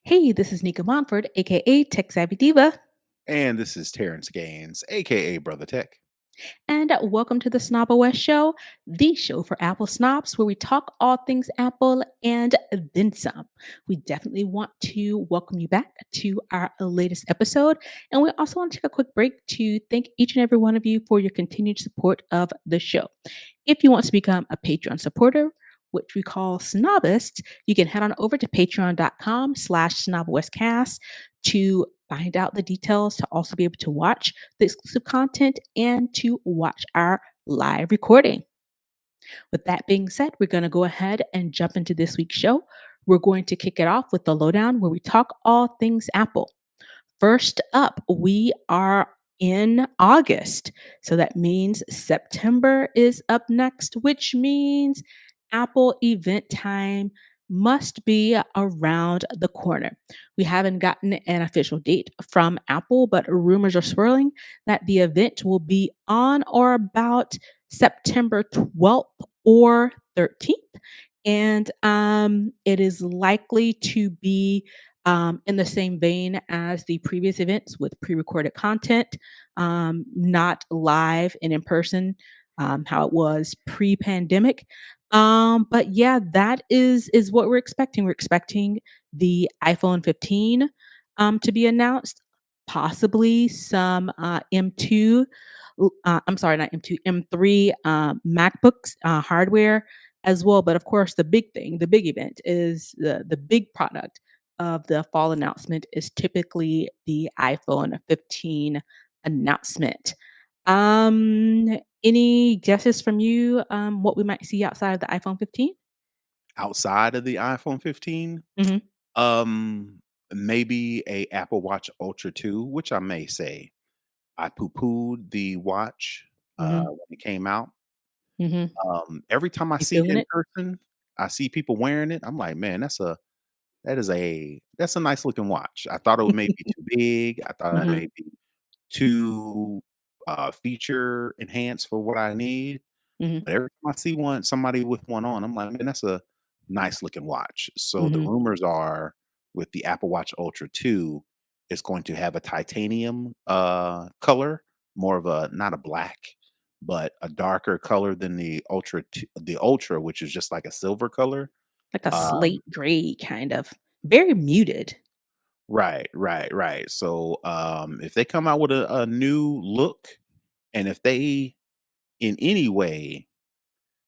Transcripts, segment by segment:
Hey, this is Nica Montford, aka Tech Savvy Diva, And this is Terrance Gaines, aka Brother Tech. and welcome to the Snob West Show, the show for Apple snobs, where we talk all things Apple and then some. We definitely want to welcome you back to our latest episode, and we also want to take a quick break to thank each and every one of you for your continued support of the show. If you want to become a Patreon supporter, which we call Snobist, you can head on over to patreon.com/snobwestcast to find out the details, to also be able to watch the exclusive content and to watch our live recording. With that being said, we're going to go ahead and jump into this week's show. We're going to kick it off with the lowdown where we talk all things Apple. First up, we are in August. So that means September is up next, which means Apple event time must be around the corner. We haven't gotten an official date from Apple, but rumors are swirling that the event will be on or about September 12th or 13th. And it is likely to be in the same vein as the previous events with pre-recorded content, not live and in person, how it was pre-pandemic. But yeah, that is what we're expecting. We're expecting the iPhone 15 to be announced, possibly some M2. I'm sorry, not M2, M3 MacBooks hardware as well. But of course, the big thing, the big event is the big product of the fall announcement is typically the iPhone 15 announcement. Any guesses from you what we might see outside of the iPhone 15? Outside of the iPhone 15, Hmm. maybe a Apple Watch Ultra 2, which I may say. I poo-pooed the watch Hmm. when it came out. Hmm. Every time I You see it feeling in it? person, I see people wearing it. I'm like, man, that's a nice looking watch. I thought it may be too big. I thought it Hmm. may be too feature enhanced for what I need. Hmm. But every time I see somebody with one on, I'm like, man, that's a nice looking watch. So the Hmm. rumors are with the Apple Watch Ultra 2, it's going to have a titanium color, more of a not a black, but a darker color than the Ultra, which is just like a silver color. Like a Um, slate gray kind of, very muted. right. So if they come out with a new look, and if they in any way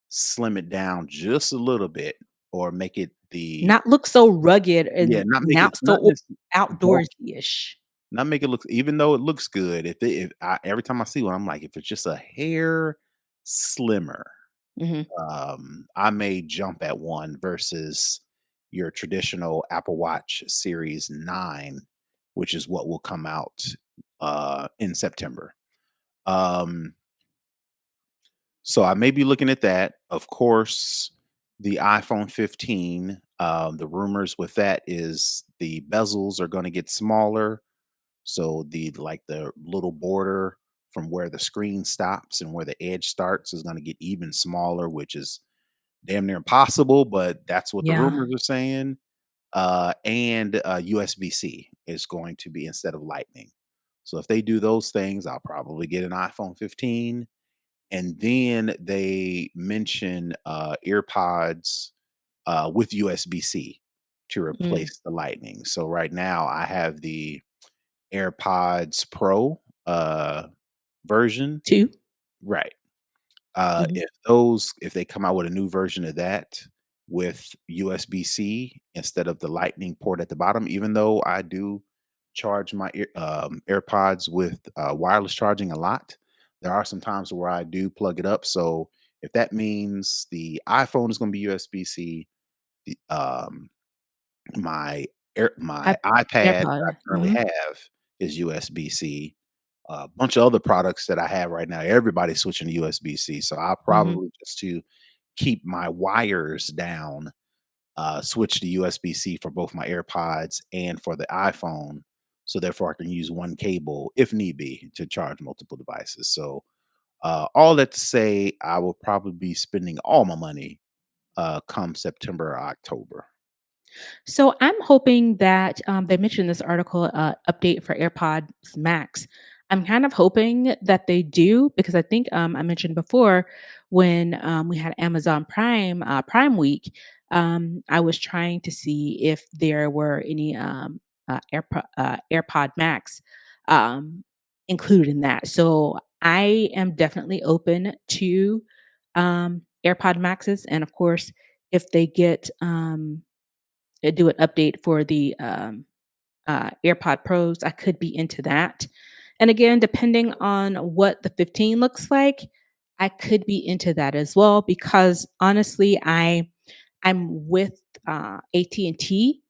slim it down just a little bit or make it the Not look so rugged yeah, and not so bulky, outdoorsy-ish. not make it look even though it looks good, if I every time I see one, I'm like, if it's just a hair slimmer, Hmm. I may jump at one versus your traditional Apple Watch Series 9, which is what will come out in September. Um So I may be looking at that. Of course, the iPhone 15, the rumors with that is the bezels are going to get smaller. So the little border from where the screen stops and where the edge starts is going to get even smaller, which is damn near impossible, but that's what the Yeah. rumors are saying. And USB-C is going to be instead of Lightning. So if they do those things, I'll probably get an iPhone 15, and then they mention earpods with USB-C to Mm. replace the Lightning. So right now I have the AirPods Pro version. 2. Right. Mhm. If they come out with a new version of that with USB-C instead of the Lightning port at the bottom, even though I do charge my AirPods with wireless charging a lot, there are some times where I do plug it up. So if that means the iPhone is going to be USB-C, the my I iPad that I AirPod. currently Mhm. have is USB-C. A bunch of other products that I have right now, everybody's switching to USB-C. So I'll Mhm. probably just to keep my wires down, switch to USB-C for both my AirPods and for the iPhone. So therefore, I can use one cable if need be to charge multiple devices. So all that to say, I will probably be spending all my money come September or October. So I'm hoping that they mentioned this article update for AirPods Max. I'm kind of hoping that they do because I think I mentioned before when we had Amazon Prime Week, I was trying to see if there were any AirPod Max um, included in that. So I am definitely open to AirPod Maxes, and of course, if they get do an update for the AirPod Pros, I could be into that. And again, depending on what the 15 looks like, I could be into that as well because honestly, I'm with AT&T,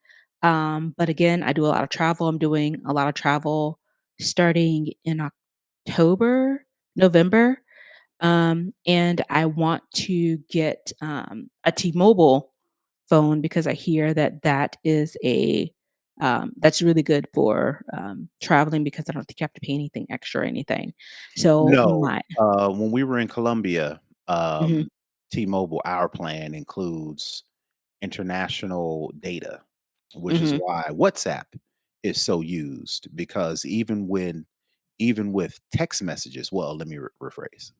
but again, I do a lot of travel. I'm doing a lot of travel starting in October, November, and I want to get a T-Mobile phone because I hear that that is a that's really good for traveling because I don't think you have to pay anything extra or anything. So No, my when we were in Colombia, mhm, T-Mobile, our plan includes international data, which is mhm, why WhatsApp is so used because even with text messages, well, let me rephrase.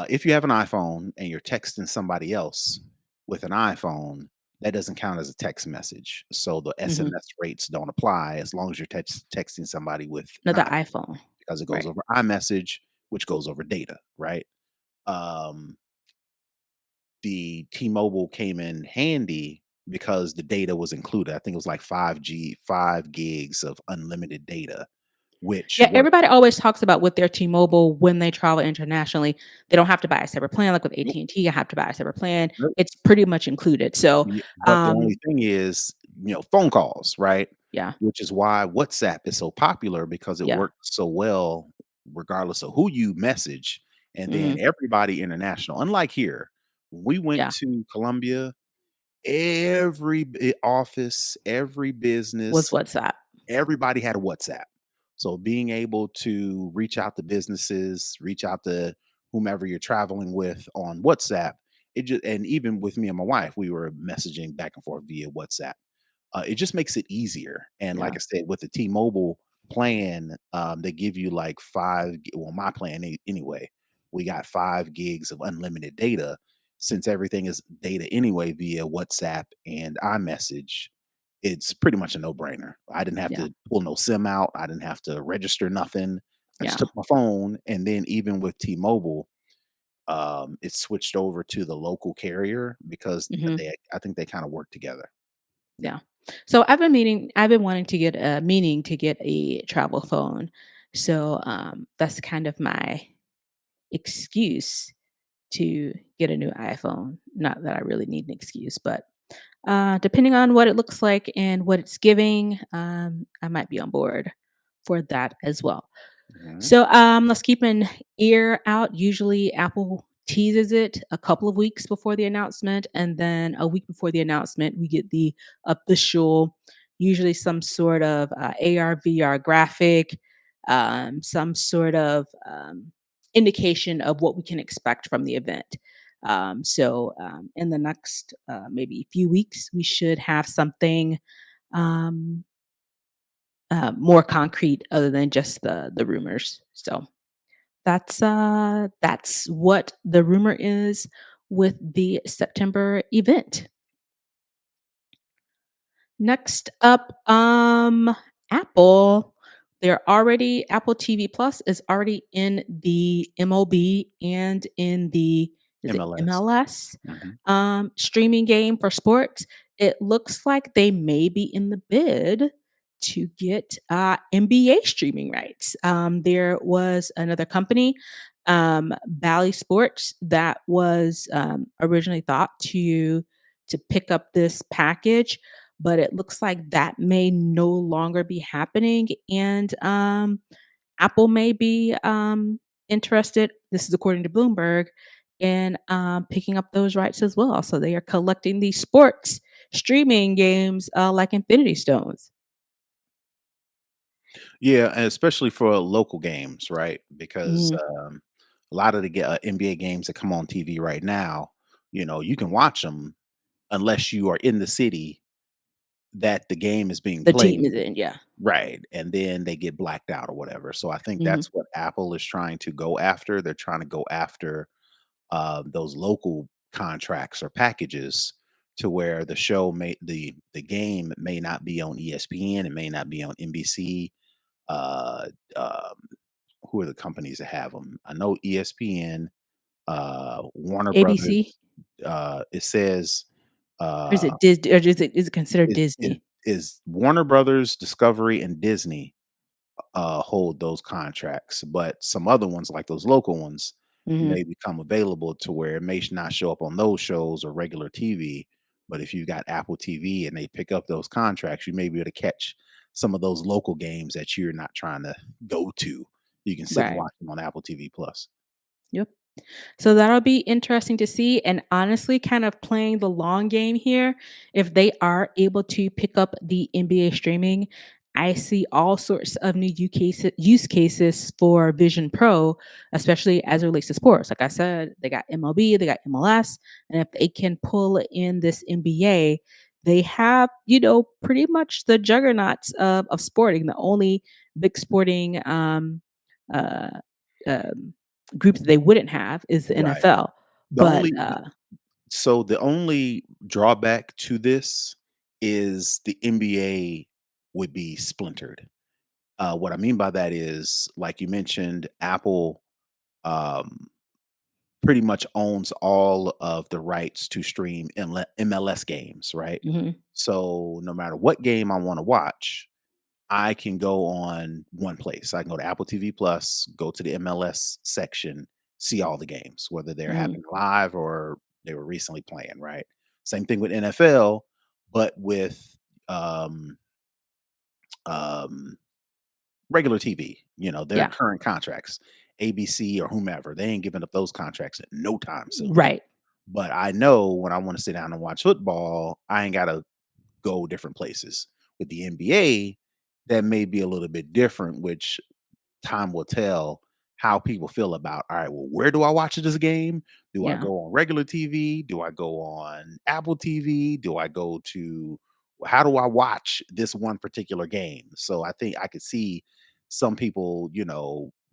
If you have an iPhone and you're texting somebody else with an iPhone, that doesn't count as a text message. So the mhm. SMS rates don't apply as long as you're texting somebody with an Another iPhone iPhone, because it goes right? over iMessage, which goes over data, right? Um, the T-Mobile came in handy because the data was included. I think it was like 5 gigs of unlimited data, which Yeah, worked. everybody always talks about with their T-Mobile when they travel internationally, they don't have to buy a separate plan like with Nope, AT&T, I have to buy a separate plan. nope. It's pretty much included. So, But the only thing is, phone calls, right? yeah, Which is why WhatsApp is so popular because it yeah, works so well regardless of who you message, and then mhm, everybody international. Unlike here, when we went yeah, to Colombia, every office, every was business, WhatsApp. everybody had a WhatsApp. So being able to reach out to businesses, reach out to whomever you're traveling with on WhatsApp, it just and even with me and my wife, we were messaging back and forth via WhatsApp. It just makes it easier. And like Yeah, I said, with the T-Mobile plan, they give you like well, my plan anyway, we got 5 gigs of unlimited data. Since everything is data anyway via WhatsApp and iMessage, it's pretty much a no-brainer. I didn't have yeah, to pull no SIM out. I didn't have to register nothing. I just yeah, took my phone, and then even with T-Mobile, it switched over to the local carrier because mhm, I think they kind of work together. yeah. So I've been wanting to get meaning to get a travel phone. So, that's kind of my excuse to get a new iPhone. Not that I really need an excuse, but depending on what it looks like and what it's giving, I might be on board for that as well. Mhm. So let's keep an ear out. Usually, Apple teases it a couple of weeks before the announcement, and then a week before the announcement, we get the official, usually some sort of AR, VR graphic, some sort of indication of what we can expect from the event. So, in the next maybe few weeks, we should have something um, more concrete other than just the rumors. So that's what the rumor is with the September event. Next up, Apple. Apple TV Plus is already in the MLB and in the is it MLS. MLS Mhm. streaming game for sports. It looks like they may be in the bid to get NBA streaming rights. There was another company, Bally Sports, that was originally thought to pick up this package, but it looks like that may no longer be happening. And Apple may be interested, this is according to Bloomberg, in picking up those rights as well. So they are collecting these sports streaming games like Infinity Stones. Yeah, and especially for local games, right? Because, Mhm. a lot of the NBA games that come on TV right now, you can watch them unless you are in the city, that the game is being The team played. is in, yeah. Right, and then they get blacked out or whatever. So I think Mhm. that's what Apple is trying to go after. They're trying to go after those local contracts or packages to where the game may not be on ESPN, it may not be on NBC. Uh, um, who are the companies that have them? I know ESPN, Warner ABC? Brothers. It says Or is uh, it Disney? Or is it considered is is Disney? is Warner Brothers, Discovery, and Disney hold those contracts, but some other ones, like those local ones, Mhm. may become available to where it may not show up on those shows or regular TV. But if you got Apple TV and they pick up those contracts, you may be able to catch some of those local games that you're not trying to go to. You can sit and Right. watch them on Apple TV Plus. Yep. So that'll be interesting to see. And honestly, kind of playing the long game here, if they are able to pick up the NBA streaming, I see all sorts of new use cases for Vision Pro, especially as it relates to sports. Like I said, they got MLB, they got MLS, and if they can pull in this NBA, they have, pretty much the juggernauts of sporting, the only big sporting uh, um, group that they wouldn't have is the Right. NFL. The But, only So the only drawback to this is the NBA would be splintered. What I mean by that is, like you mentioned, Apple um, pretty much owns all of the rights to stream MLS games, right? mhm, So no matter what game I want to watch, I can go on one place. I can go to Apple TV Plus, go to the MLS section, see all the games, whether they're mhm, happening live or they were recently playing, right? Same thing with NFL, but with um, um, regular TV, their yeah, current contracts, ABC or whomever, they ain't giving up those contracts in no time soon. right, But I know when I want to sit down and watch football, I ain't got to go different places. With the NBA, that may be a little bit different, which time will tell how people feel about, all right, well, where do I watch this game? Do I yeah, go on regular TV? Do I go on Apple TV? Do I go to How do I watch this one particular game? So I think I could see some people,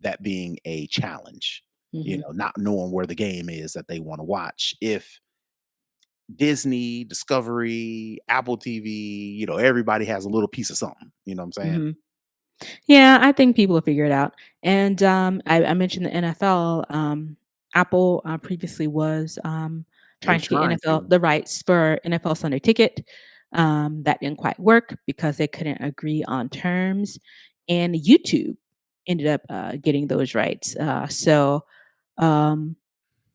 that being a challenge, mhm, not knowing where the game is that they want to watch. If Disney, Discovery, Apple TV, everybody has a little piece of something. You know what I'm saying? mhm. Yeah, I think people will figure it out. And, I mentioned the NFL, Apple, previously was, They're trying to get trying NFL to. the rights for NFL Sunday Ticket. That didn't quite work because they couldn't agree on terms, and YouTube ended up, getting those rights. Um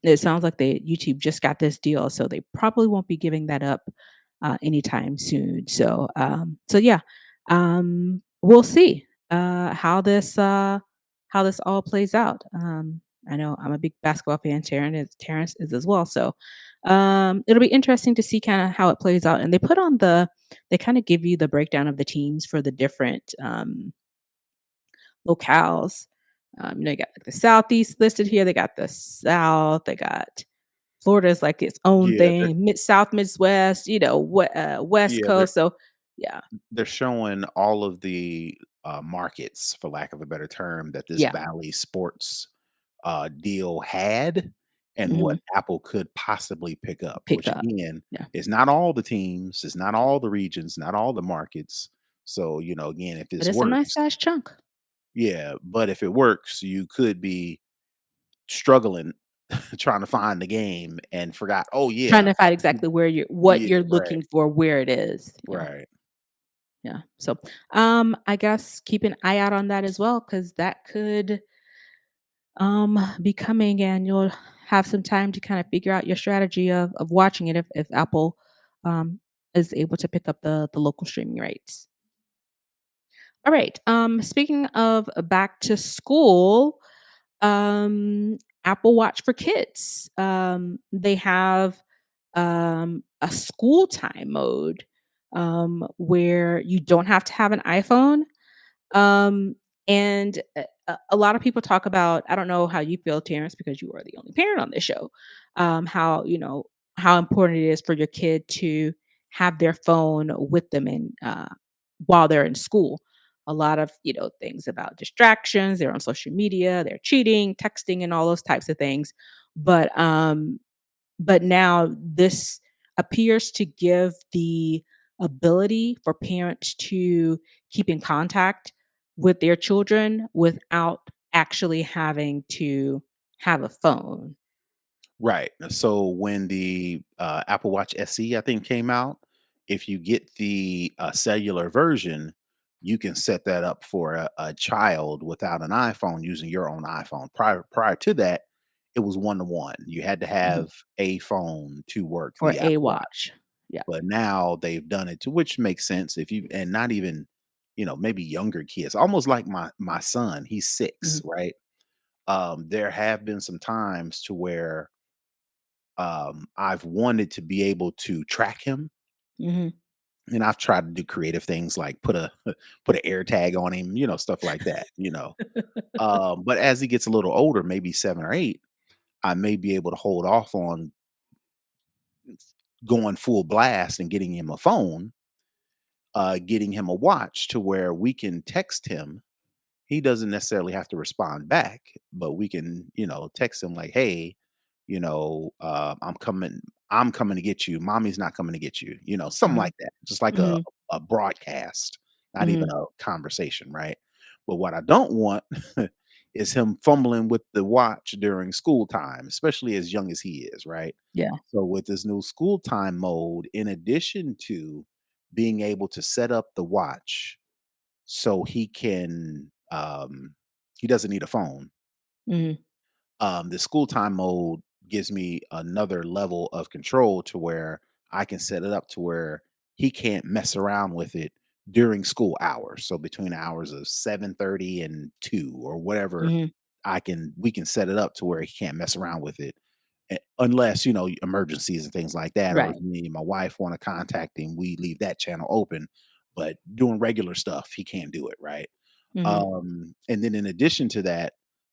It sounds like they YouTube just got this deal, so they probably won't be giving that up, anytime soon. So yeah, we'll see, how this all plays out. I know I'm a big basketball fan, Terrance is as well, so, it'll be interesting to see kinda how it plays out, and they kinda give you the breakdown of the teams for the different, locales. You got, like, the Southeast listed here, they got the South, they got Florida's like its own Yeah, thing, South, Midwest, what, West yeah, they're Coast, so yeah, they're showing all of the, markets, for lack of a better term, that this yeah, Bally Sports, deal had and mhm, what Apple could possibly pick up, pick which up, again, yeah, is not all the teams, it's not all the regions, not all the markets. So, again, if but this it's a nice works, sized chunk. yeah, but if it works, you could be struggling trying to find the game and forgot, "Oh, Trying yeah." to find exactly what Yeah, you're right, looking for, where it is, yeah, right. yeah, so, I guess keep an eye out on that as well, because that could, be coming, and you'll have some time to kinda figure out your strategy of watching it if Apple, um, is able to pick up the local streaming rights. All right. Speaking of back to school, Apple Watch for kids. They have a school time mode where you don't have to have an iPhone. Um, and a lot of people talk about, I don't know how you feel, Terrence, because you are the only parent on this show, how, how important it is for your kid to have their phone with them in while they're in school. A lot of, things about distractions, they're on social media, they're cheating, texting, and all those types of things. But but now this appears to give the ability for parents to keep in contact with their children without actually having to have a phone. Right. So when the Apple Watch SE, I think, came out, if you get the cellular version, you can set that up for a child without an iPhone using your own iPhone. Prior to that, it was 1 to 1. You had to Mhm. have a phone to work Or the a Apple Watch. watch. Yeah. But now they've done it to which makes sense if you and not even, maybe younger kids, almost like my son, he's 6, Mhm. right? There have been some times to where I've wanted to be able to track him, Mhm. and I've tried to do creative things like put a put an air tag on him, stuff like that. But as he gets a little older, maybe 7 or 8, I may be able to hold off on going full blast and getting him a phone, getting him a watch to where we can text him. He doesn't necessarily have to respond back, but we can, text him like, "Hey, I'm coming to get you. Mommy's not coming to get you." Something Mhm. like that. Just like a Mhm. a broadcast, not even Mhm. a conversation, right? But what I don't want is him fumbling with the watch during school time, especially as young as he is, right? Yeah. So with this new school time mode, in addition to being able to set up the watch so he doesn't need a phone. Mhm. The school time mode gives me another level of control to where I can set it up to where he can't mess around with it during school hours. So between the hours of 7:30 and 2 or whatever, Mhm. we can set it up to where he can't mess around with it. Unless, emergencies and things like that, or if Right. me and my wife want to contact him, we leave that channel open. But doing regular stuff, he can't do it, right? Mhm. And then in addition to that,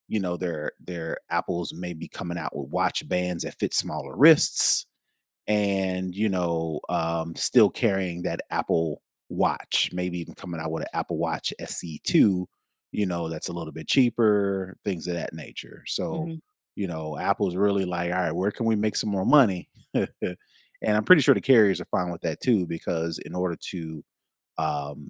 their Apples may be coming out with watch bands that fit smaller wrists, and still carrying that Apple Watch, maybe even coming out with an Apple Watch SE2, that's a little bit cheaper, things of that nature. So, Mhm. Apple's really like, all right, where can we make some more money? And I'm pretty sure the carriers are fine with that too, because in order to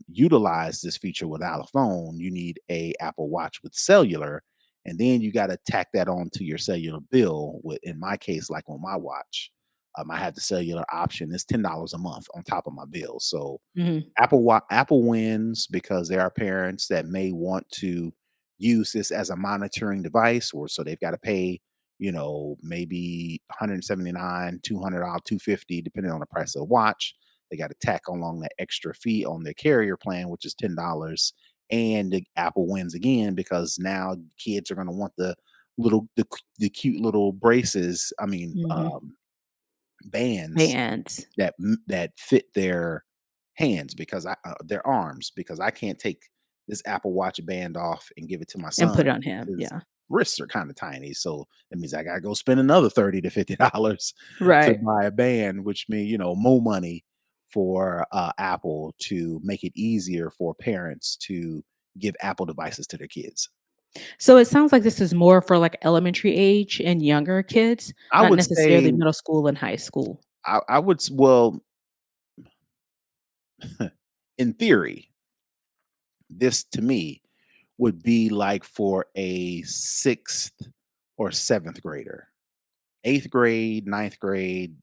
utilize this feature without a phone, you need a Apple Watch with cellular, and then you got to tack that on to your cellular bill. With in my case, like on my watch, I have the cellular option. It's $10 a month on top of my bill. So Mhm. Apple wins because there are parents that may want to use this as a monitoring device, or so they've got to pay, maybe 179, $200, 250, depending on the price of the watch. They got to tack along that extra fee on their carrier plan, which is $10. And the Apple wins again because now kids are going to want the cute little braces. I mean, Mhm. bands Bands that fit their hands because their arms, because I can't take this Apple Watch band off and give it to my and put son it on because him. his Yeah. wrists are kind of tiny. So that means I gotta go spend another $30 to $50 to Right. buy a band, which means more money for Apple to make it easier for parents to give Apple devices to their kids. So it sounds like this is more for, like, elementary age and younger kids, I not would necessarily say middle school and high school. well, in theory, this to me would be like for a 6th or 7th grader. 8th grade, ninth grade,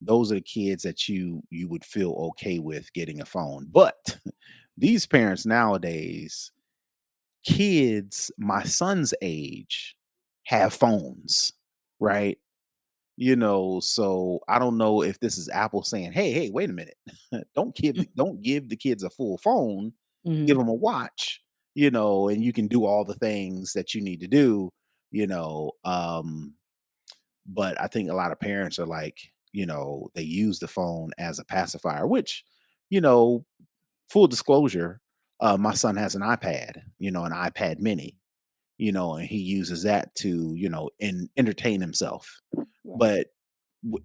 those are the kids that you would feel okay with getting a phone. But these parents nowadays, kids my son's age have phones, right? So I don't know if this is Apple saying, "Hey, wait a minute. Don't give the kids a full phone. Give Mhm. them a watch, and you can do all the things that you need to do, you know." But I think a lot of parents are like, they use the phone as a pacifier, which, you know, full disclosure, my son has an iPad, an iPad mini, and he uses that to, entertain himself. Right. But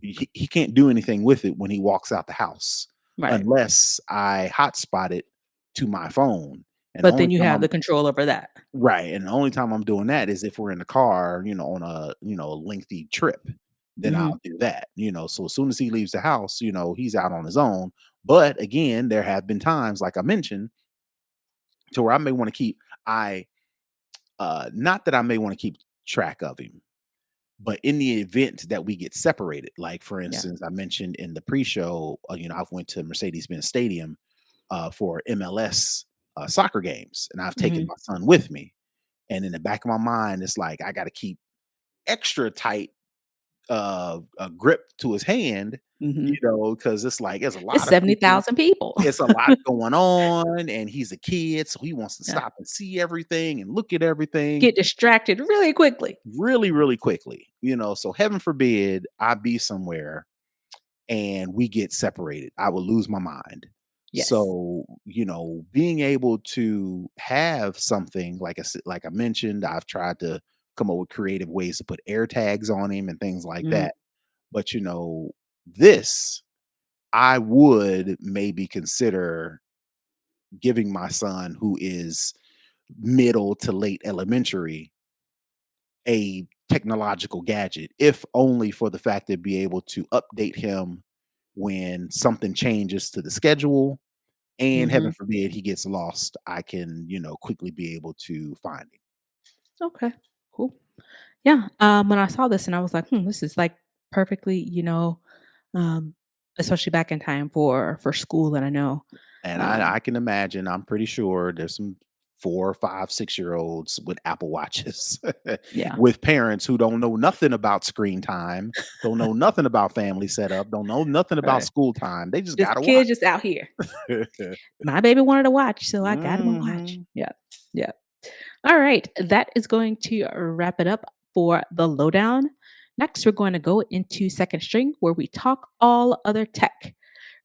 he can't do anything with it when he walks out the house Right. unless I hotspot it to my phone. And the But only then you time have the I'm control over that. right, and the only time I'm doing that is if we're in the car, on a a lengthy trip. Then Mhm. I'll do that. So as soon as he leaves the house, he's out on his own. But again, there have been times, like I mentioned, to where I may want to keep I not that I may want to keep track of him, but in the event that we get separated, like for Yeah. instance, I mentioned in the pre-show, I've went to Mercedes-Benz Stadium for MLS soccer games, and I've taken Mhm. my son with me. And in the back of my mind, it's like I got to keep extra tight a grip to his hand, Mhm. because it's like there's a It's lot of people. 70,000 people. It's a lot going on, and he's a kid, so he wants to Yeah. stop and see everything and look at everything Get distracted really quickly. really, really quickly. So heaven forbid I be somewhere and we get separated. I will lose my mind. Yes. So, being able to have something like I mentioned, I've tried to come up with creative ways to put air tags on him and things like Mhm. that. But this I would maybe consider giving my son, who is middle to late elementary, a technological gadget, if only for the fact to be able to update him when something changes to the schedule. And heaven Mhm. forbid he gets lost, I can, quickly be able to find him. Okay. Cool. Yeah, when I saw this and I was like, "Hmm, this is, like, perfectly, um, especially back in time for school that I know." And Um, I can imagine, I'm pretty sure there's some 4, 5, 6 year olds with Apple Watches yeah, with parents who don't know nothing about screen time, don't know nothing about family setup, don't know nothing about right. school time. They just Just got to watch. kids just out here. My baby wanted to watch, so I got him a watch. Mhm. Yeah, yeah. Alright, that is going to wrap it up for the lowdown. Next, we're going to go into second string where we talk all other tech.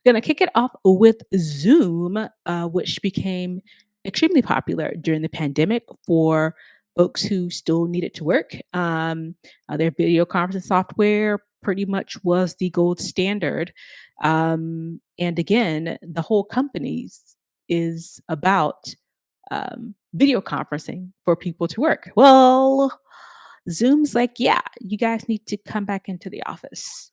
Gonna kick it off with Zoom, which became extremely popular during the pandemic for folks who still needed to work. Their video conferencing software pretty much was the gold standard. And again, the whole company's is about video conferencing for people to work. Well, Zoom's like, yeah, you guys need to come back into the office.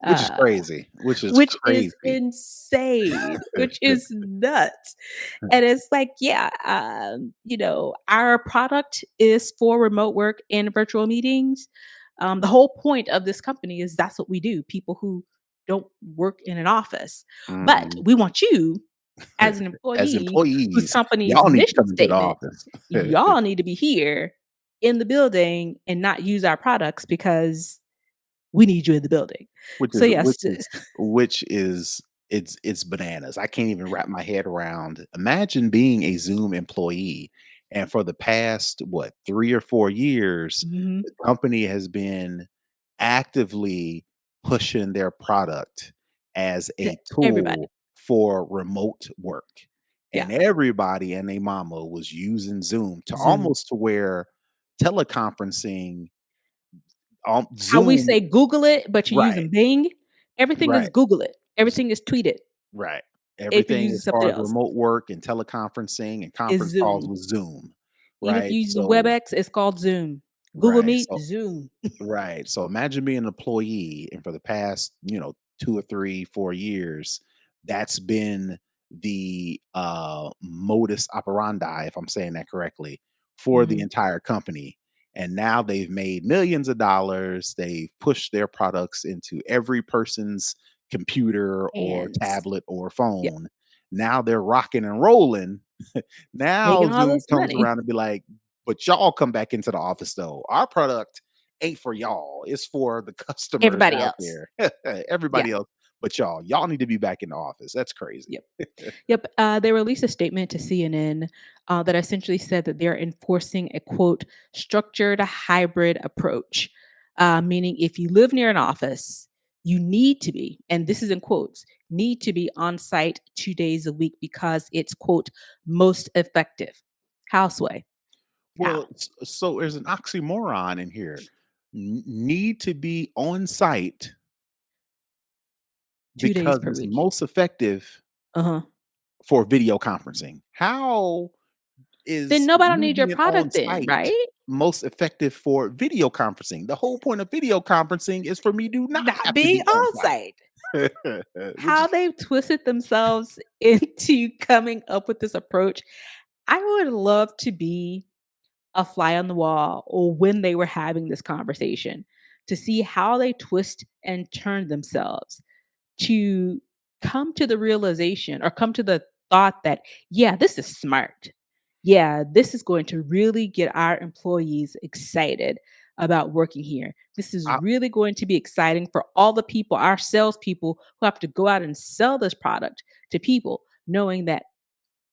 Which is Uh, crazy, which is which is crazy. insane, which is nuts. And it's like, yeah, our product is for remote work and virtual meetings. The whole point of this company is that's what we do. People who don't work in an office, but Mhm. we want you as an As employee whose employees, company's y'all need to mission come into the statement, office. y'all need to be here in the building and not use our products because we need you in the building. Which So is yes, which is which is it's bananas. I can't even wrap my head around. Imagine being a Zoom employee, and for the past, what, 3 or 4 years, mhm, the company has been actively pushing their product as to a everybody. tool for remote work, Yeah, and everybody and their mama was using Zoom to Zoom. almost to where teleconferencing, How we Zoom. say Google it, but you're Right, using Bing, everything is right. Google it. Everything is tweet it Right. if you're Everything using as far something as else. remote work and teleconferencing and Is conference calls Zoom. with Zoom, Even if right? you're using So WebEx, it's called Zoom. Google right. Meet, So Zoom. right. So imagine being an employee, and for the past, 2 or 3, 4 years, that's been the modus operandi, if I'm saying that correctly, for the Mhm. entire company. And now they've made millions of dollars. They've pushed their products into every person's computer or And tablet or yeah, phone. Now they're rocking and rolling. Now making all Zoom this comes money. around and be like, but y'all come back into the office though. Our product ain't for y'all. It's for the customers Everybody out else. there. Yeah. Everybody else but y'all need to be back in the office. That's crazy. Yep. Yep. They released a statement to CNN that essentially said that they're enforcing a quote structured hybrid approach, meaning if you live near an office, you need to be, and this is in quotes, need to be on site 2 days a week because it's quote most effective. Houseway. How? Well, so there's an oxymoron in here. Need to be on site. 2 days because per it's week. most effective Uh-huh. for video conferencing. How Then is nobody don't me need your being on product then, site right? most effective for video conferencing? The whole point of video conferencing is for me to not Not have to being be on on-site. site. Which How is they've twisted themselves into coming up with this approach. I would love to be a fly on the wall or when they were having this conversation to see how they twist and turn themselves to come to the realization or come to the thought that, yeah, this is smart. Yeah, this is going to really get our employees excited about working here. This is I really going to be exciting for all the people, our salespeople who have to go out and sell this product to people, knowing that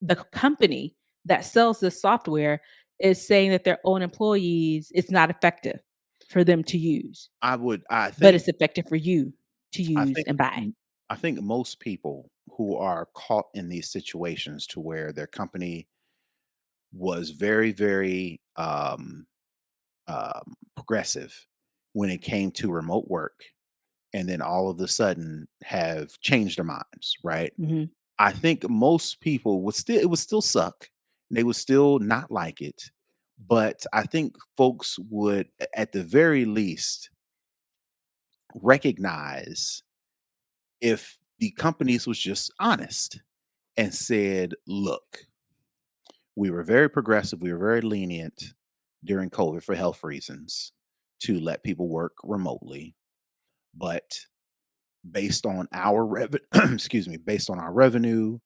the company that sells this software is saying that their own employees it's not effective for them to use, I would but it's effective for you to I use think and buy. I think most people who are caught in these situations to where their company was very, very progressive when it came to remote work, and then all of a sudden have changed their minds, right? Mhm. I think most people would still it would still suck. They would still not like it. But I think folks would at the very least recognize if the companies was just honest and said, look, we were very progressive, we were very lenient during COVID for health reasons to let people work remotely. But based on our excuse me, based on our revenue,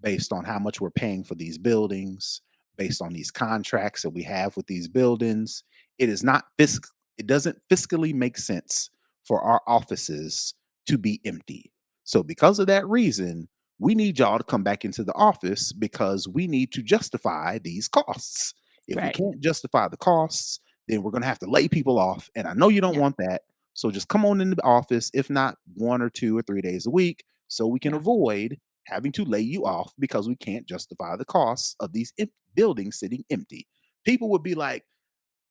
based on how much we're paying for these buildings, based on these contracts that we have with these buildings, it is not it doesn't fiscally make sense for our offices to be empty. So because of that reason, we need y'all to come back into the office because we need to justify these costs. If we Right. can't justify the costs, then we're going to have to lay people off. And I know you don't Yeah. want that. So just come on into the office, if not 1 or 2 or 3 days a week, so we can Yeah. avoid having to lay you off because we can't justify the costs of these buildings sitting empty. People would be like,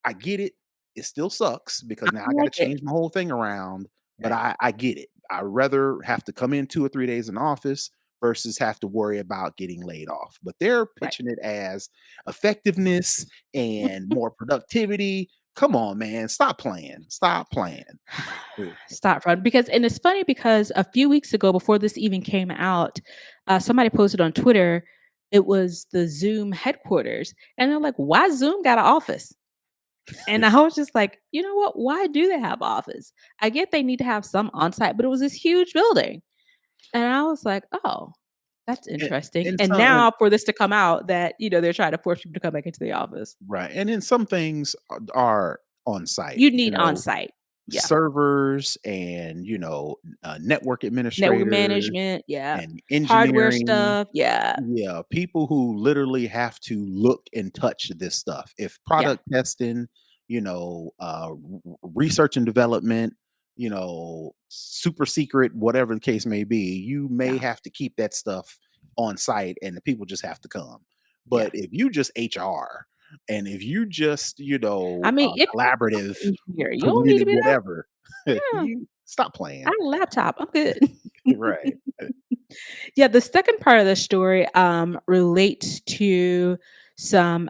I get it. It still sucks I because now I got to like it. change my whole thing around, but Right. I get it. I'd rather have to come in 2 or 3 days in the office versus have to worry about getting laid off. But they're Right. pitching it as effectiveness and more productivity. Come on, man. Stop playing. Stop playing. Stop fraud because and it's funny because a few weeks ago before this even came out, somebody posted on Twitter, it was the Zoom headquarters, and they're like, "Why Zoom got an office?" And I was just like, "You know what? Why do they have office? I get they need to have some on-site, but it was this huge building." And I was like, "Oh, that's And, interesting." and And some now for this to come out that, they're trying to force people to come back into the office. right, and then some things are on site, You need on-site. Yeah. servers and, network Network administrators management, yeah. and Hardware engineering. stuff, yeah. Yeah, people who literally have to look and touch this stuff. If Yeah, product testing, research and development, super secret, whatever the case may be, you may yeah, have to keep that stuff on site and the people just have to come. yeah. But if you just HR and if you just, I mean, if collaborative, you're engineer, you don't need to preventative, be there. whatever, Yeah, you stop I playing. got a laptop, I'm good. Right. Yeah, the second part of the story, relates to some,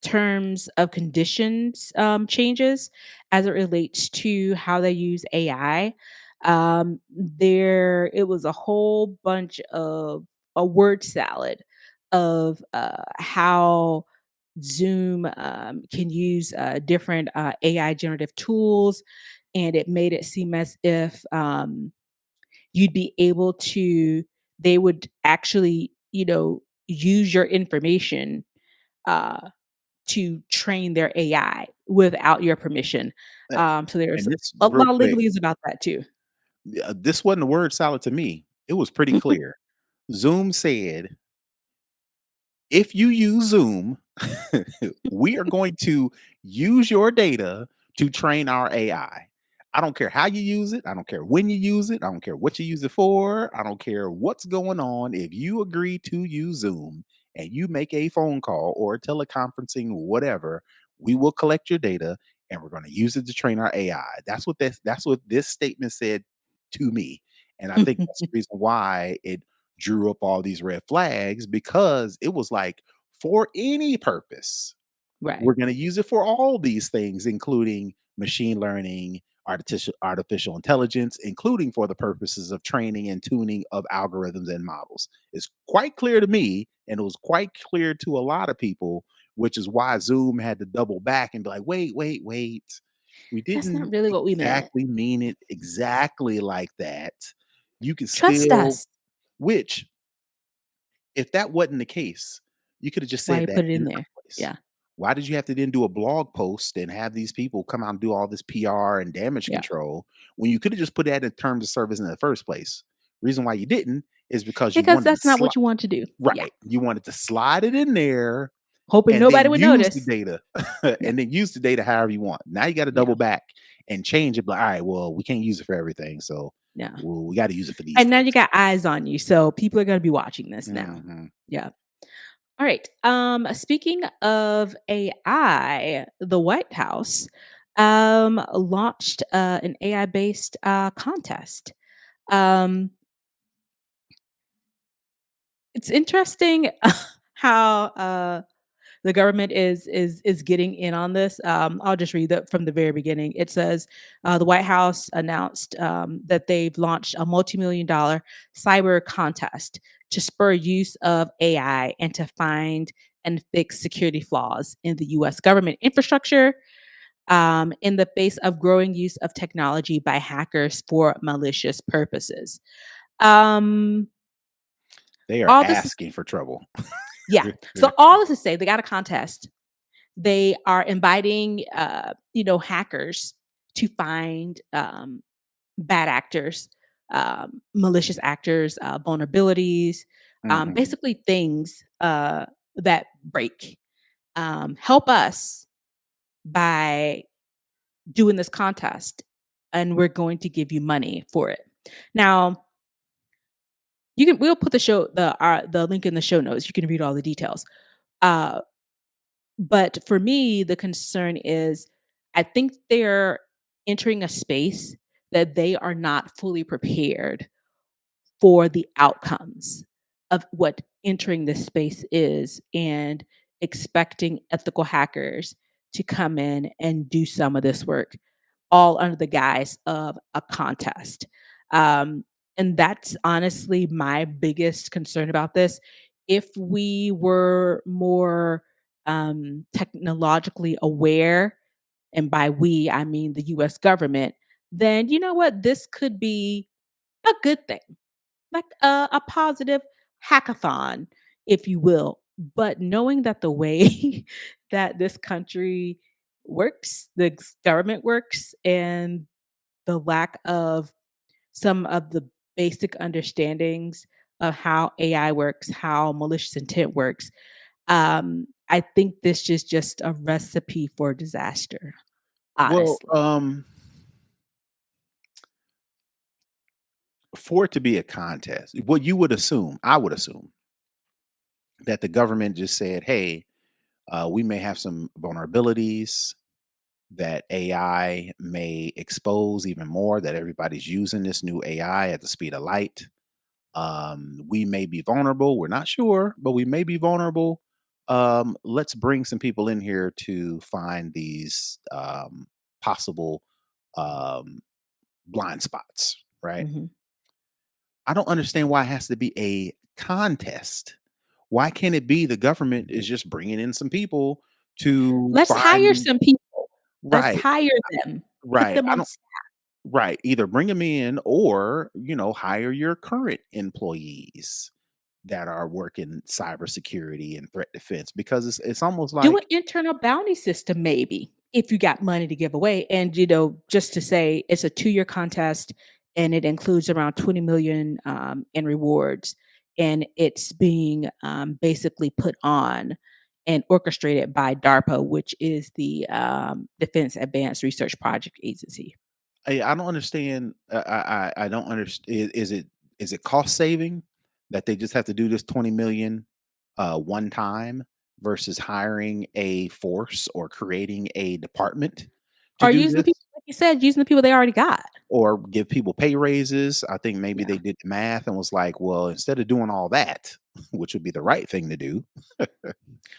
terms of conditions, changes as it relates to how they use AI. There it was a whole bunch of a word salad of, how Zoom, can use, different, AI generative tools, and it made it seem as if, you'd be able to they would actually, use your information, uh, to train their AI without your permission. Uh, So there's and this a real lot of quick, legalese about that too. this wasn't a word salad to me. It was pretty clear. Zoom said, if you use Zoom, we are going to use your data to train our AI. I don't care how you use it. I don't care when you use it. I don't care what you use it for. I don't care what's going on. If you agree to use Zoom and you make a phone call or teleconferencing, whatever, we will collect your data and we're going to use it to train our AI. That's what this statement said to me. And I think that's the reason why it drew up all these red flags, because it was like, for any purpose, Right. we're going to use it for all these things, including machine learning, artificial intelligence, including for the purposes of training and tuning of algorithms and models. It's quite clear to me, and it was quite clear to a lot of people, which is why Zoom had to double back and be like, wait, wait, wait. We That's not didn't really what we meant. exactly mean it exactly like that. You can Trust still, us. which, if that wasn't the case, you could have just Why said you that put it in in the there. first place. Yeah. Why did you have to then do a blog post and have these people come out and do all this PR and damage Yeah. control when you could have just put that in terms of service in the first place? Reason why you didn't is because you Because wanted to that's not slide, what you want to do. Yeah. right. You wanted to slide it in there Hoping and nobody then would use the notice. data Yeah. and then use the data however you want. Now you got to double Yeah. back and change it. But all right, well, we can't use it for everything. So Yeah. we got to use it for these And now things. you got eyes on you, so people are gonna be watching this now. Mhm. Yeah. All right. Speaking of AI, the White House launched an AI based contest. Um, it's interesting how the government is getting in on this. I'll just read that from the very beginning. It says the White House announced that they've launched a multi-million-dollar cyber contest to spur use of AI and to find and fix security flaws in the U.S. government infrastructure in the face of growing use of technology by hackers for malicious purposes. Um, They are all this is asking for trouble. yeah. So all this to say, they got a contest. They are inviting, hackers to find bad actors, malicious actors, vulnerabilities, Mhm. basically things that break. Help us by doing this contest, and we're going to give you money for it. Now, we'll put the link in the show notes. You can read all the details. Uh, But for me, the concern is I think they're entering a space that they are not fully prepared for the outcomes of what entering this space is and expecting ethical hackers to come in and do some of this work all under the guise of a contest. Um, and that's honestly my biggest concern about this. If we were more technologically aware, and by we, I mean the US government, then you know what? This could be a good thing, like a positive hackathon, if you will. But knowing that the way that this country works, government works, and the lack of some of the basic understandings of how AI works, how malicious intent works, I think this is just a recipe for disaster, Well, honestly. for it to be a contest, what you would assume, I would assume that the government just said, "Hey, we may have some vulnerabilities that AI may expose even more. That everybody's using this new AI at the speed of light. We may be vulnerable. We're not sure, but we may be vulnerable. Let's bring some people in here to find these possible um, blind spots." Right? Mhm. I don't understand why it has to be a contest. Why can't it be the government is just bringing in some people to Let's find hire the some people. Let's right, hire them. Put right. them I on don't right. Either bring them in or, hire your current employees that are working cybersecurity and threat defense, because it's almost do an like, internal bounty system maybe if you got money to give away. And, just to say it's a 2-year contest and it includes around 20 million in rewards. And it's being basically put on and orchestrated by DARPA, which is the Defense Advanced Research Project Agency. I don't understand. I don't understand. Is it cost saving that they just have to do this 20 million one time versus hiring a force or creating a department to Or do using this? people. you said, using the people they already got. or give people pay raises. I think maybe Yeah. they did the math and was like, well, instead of doing all that, which would be the right thing to do,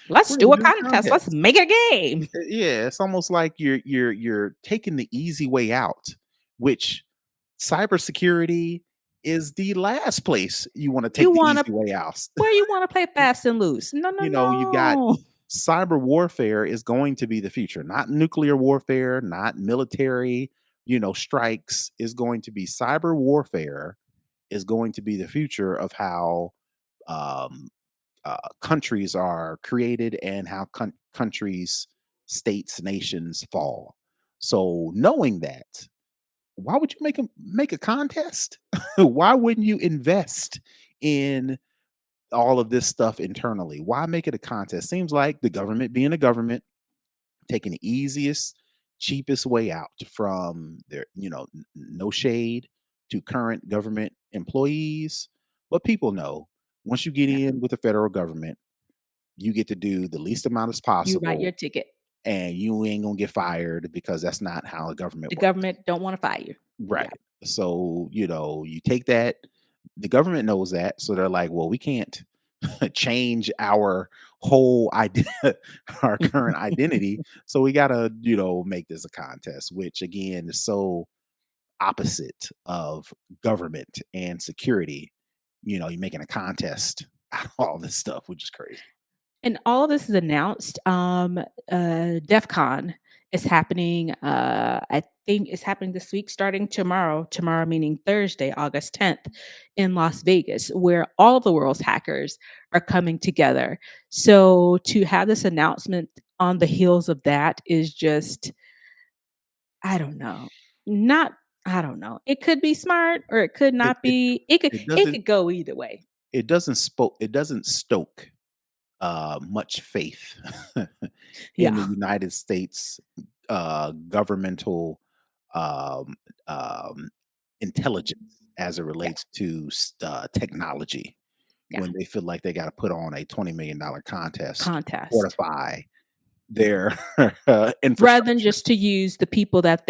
Let's we're do gonna a do the contest. Let's contest. make it a game. Yeah, it's almost like you're taking the easy way out, which cybersecurity is the last place you want to You take the wanna easy way out. where you wanna play fast and loose. No, no, You got no. cyber warfare is going to be the future, not nuclear warfare, not military, strikes is going to be cyber warfare is going to be the future of how um, countries are created and how countries, states, nations fall. So knowing that, why would you make a contest? Why wouldn't you invest in all of this stuff internally? Why make it a contest? Seems like the government being a government, taking the easiest, cheapest way out from their, no shade to current government employees. But people know once you get Yeah. in with the federal government, you get to do the least amount as You write your possible ticket. and you ain't gonna get fired because that's not how the government The works. government don't wanna fire you. Yeah. Right. So, you take that, the government knows that. So they're like, well, we can't change our whole idea, our current identity. So we gotta, make this a contest, which again is so opposite of government and security. You're making a contest out of all this stuff, which is crazy. And all of this is announced. DEF CON is happening. I think it's happening this week, starting tomorrow. Tomorrow, meaning Thursday, August 10th, in Las Vegas, where all of the world's hackers are coming together. So to have this announcement on the heels of that is just, I don't know, not. I don't know. It could be smart or it could It not it be. It could it it doesn't could go either way. it doesn't stoke much faith in the Yeah. United States governmental um, um, intelligence as it Yeah. relates to technology Yeah. when they feel like they got to put on a $20 million contest to Contest. fortify their Rather than infrastructure just to use the people that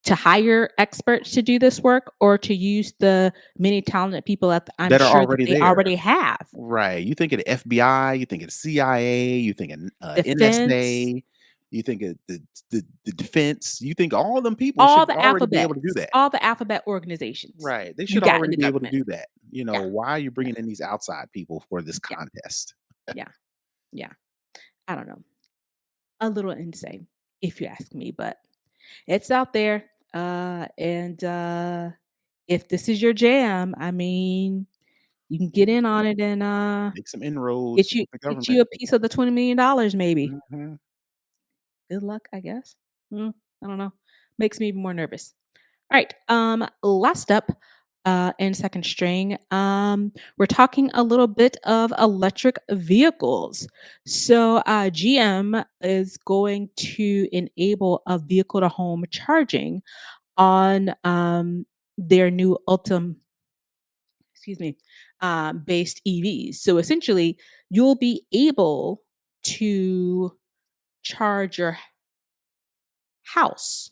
to hire experts to do this work or to use the many talented people that I'm that are sure that already they there. already have. Right. You think of the FBI, you think of the CIA, you think of Defense, NSA, you think of the defense, you think all them people all should the already be able to do alphabets, that. all the alphabet organizations Right. They you should got in already the be able to government. do that. Yeah, Why are you yeah, bringing in these outside people for this yeah, contest? yeah, yeah. I don't know. A little insane, if you ask me, but it's out there. And if this is your jam, I mean, you can get in on it and Make some inroads get you with the get you government. a piece of the $20 million maybe. Mhm. Good luck, I guess. I don't know. Makes me even more nervous. All right. Last up, in second string, we're talking a little bit of electric vehicles. So, GM is going to enable a vehicle to home charging on their new Ultium, excuse me, based EVs. So essentially, you'll be able to charge your house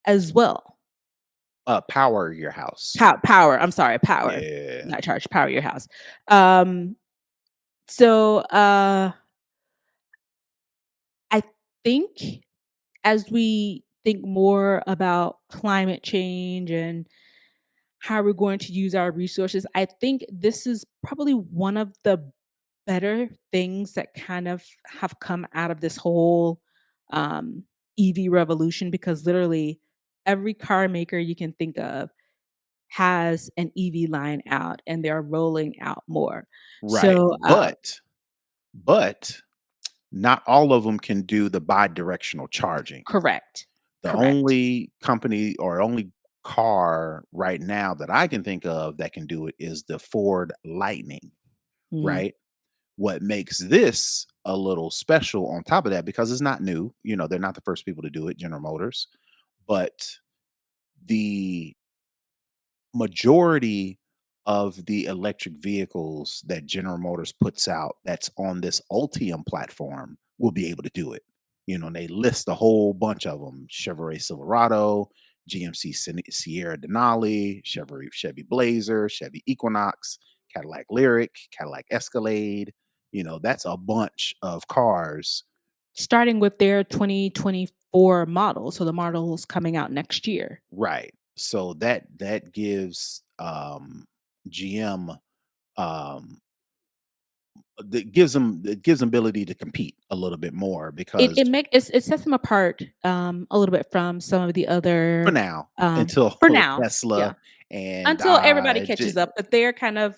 as well. Power your house. Power, I'm sorry, power, Yeah. not charge, power your house. Um, so I think as we think more about climate change and how we're going to use our resources, I think this is probably one of the better things that kind of have come out of this whole um, EV revolution because literally every car maker you can think of has an EV line out and they're rolling out more. Right. So, But not all of them can do the bi-directional charging. correct. The Correct. only company or only car right now that I can think of that can do it is the Ford Lightning, Mhm. right? What makes this a little special on top of that, because it's not new, they're not the first people to do it, General Motors, but the majority of the electric vehicles that General Motors puts out that's on this Ultium platform will be able to do it. And they list a whole bunch of them: Chevrolet Silverado, GMC Sierra Denali, Chevy Blazer, Chevy Equinox, Cadillac Lyric, Cadillac Escalade. That's a bunch of cars. Starting with their 2024 model, so the model's coming out next year. Right. So that gives GM, um it gives them ability to compete a little bit more, because It sets them apart, a little bit from some of the for other, now, um until for now, yeah, Tesla and until everybody Dodge. catches up, but they're kind of,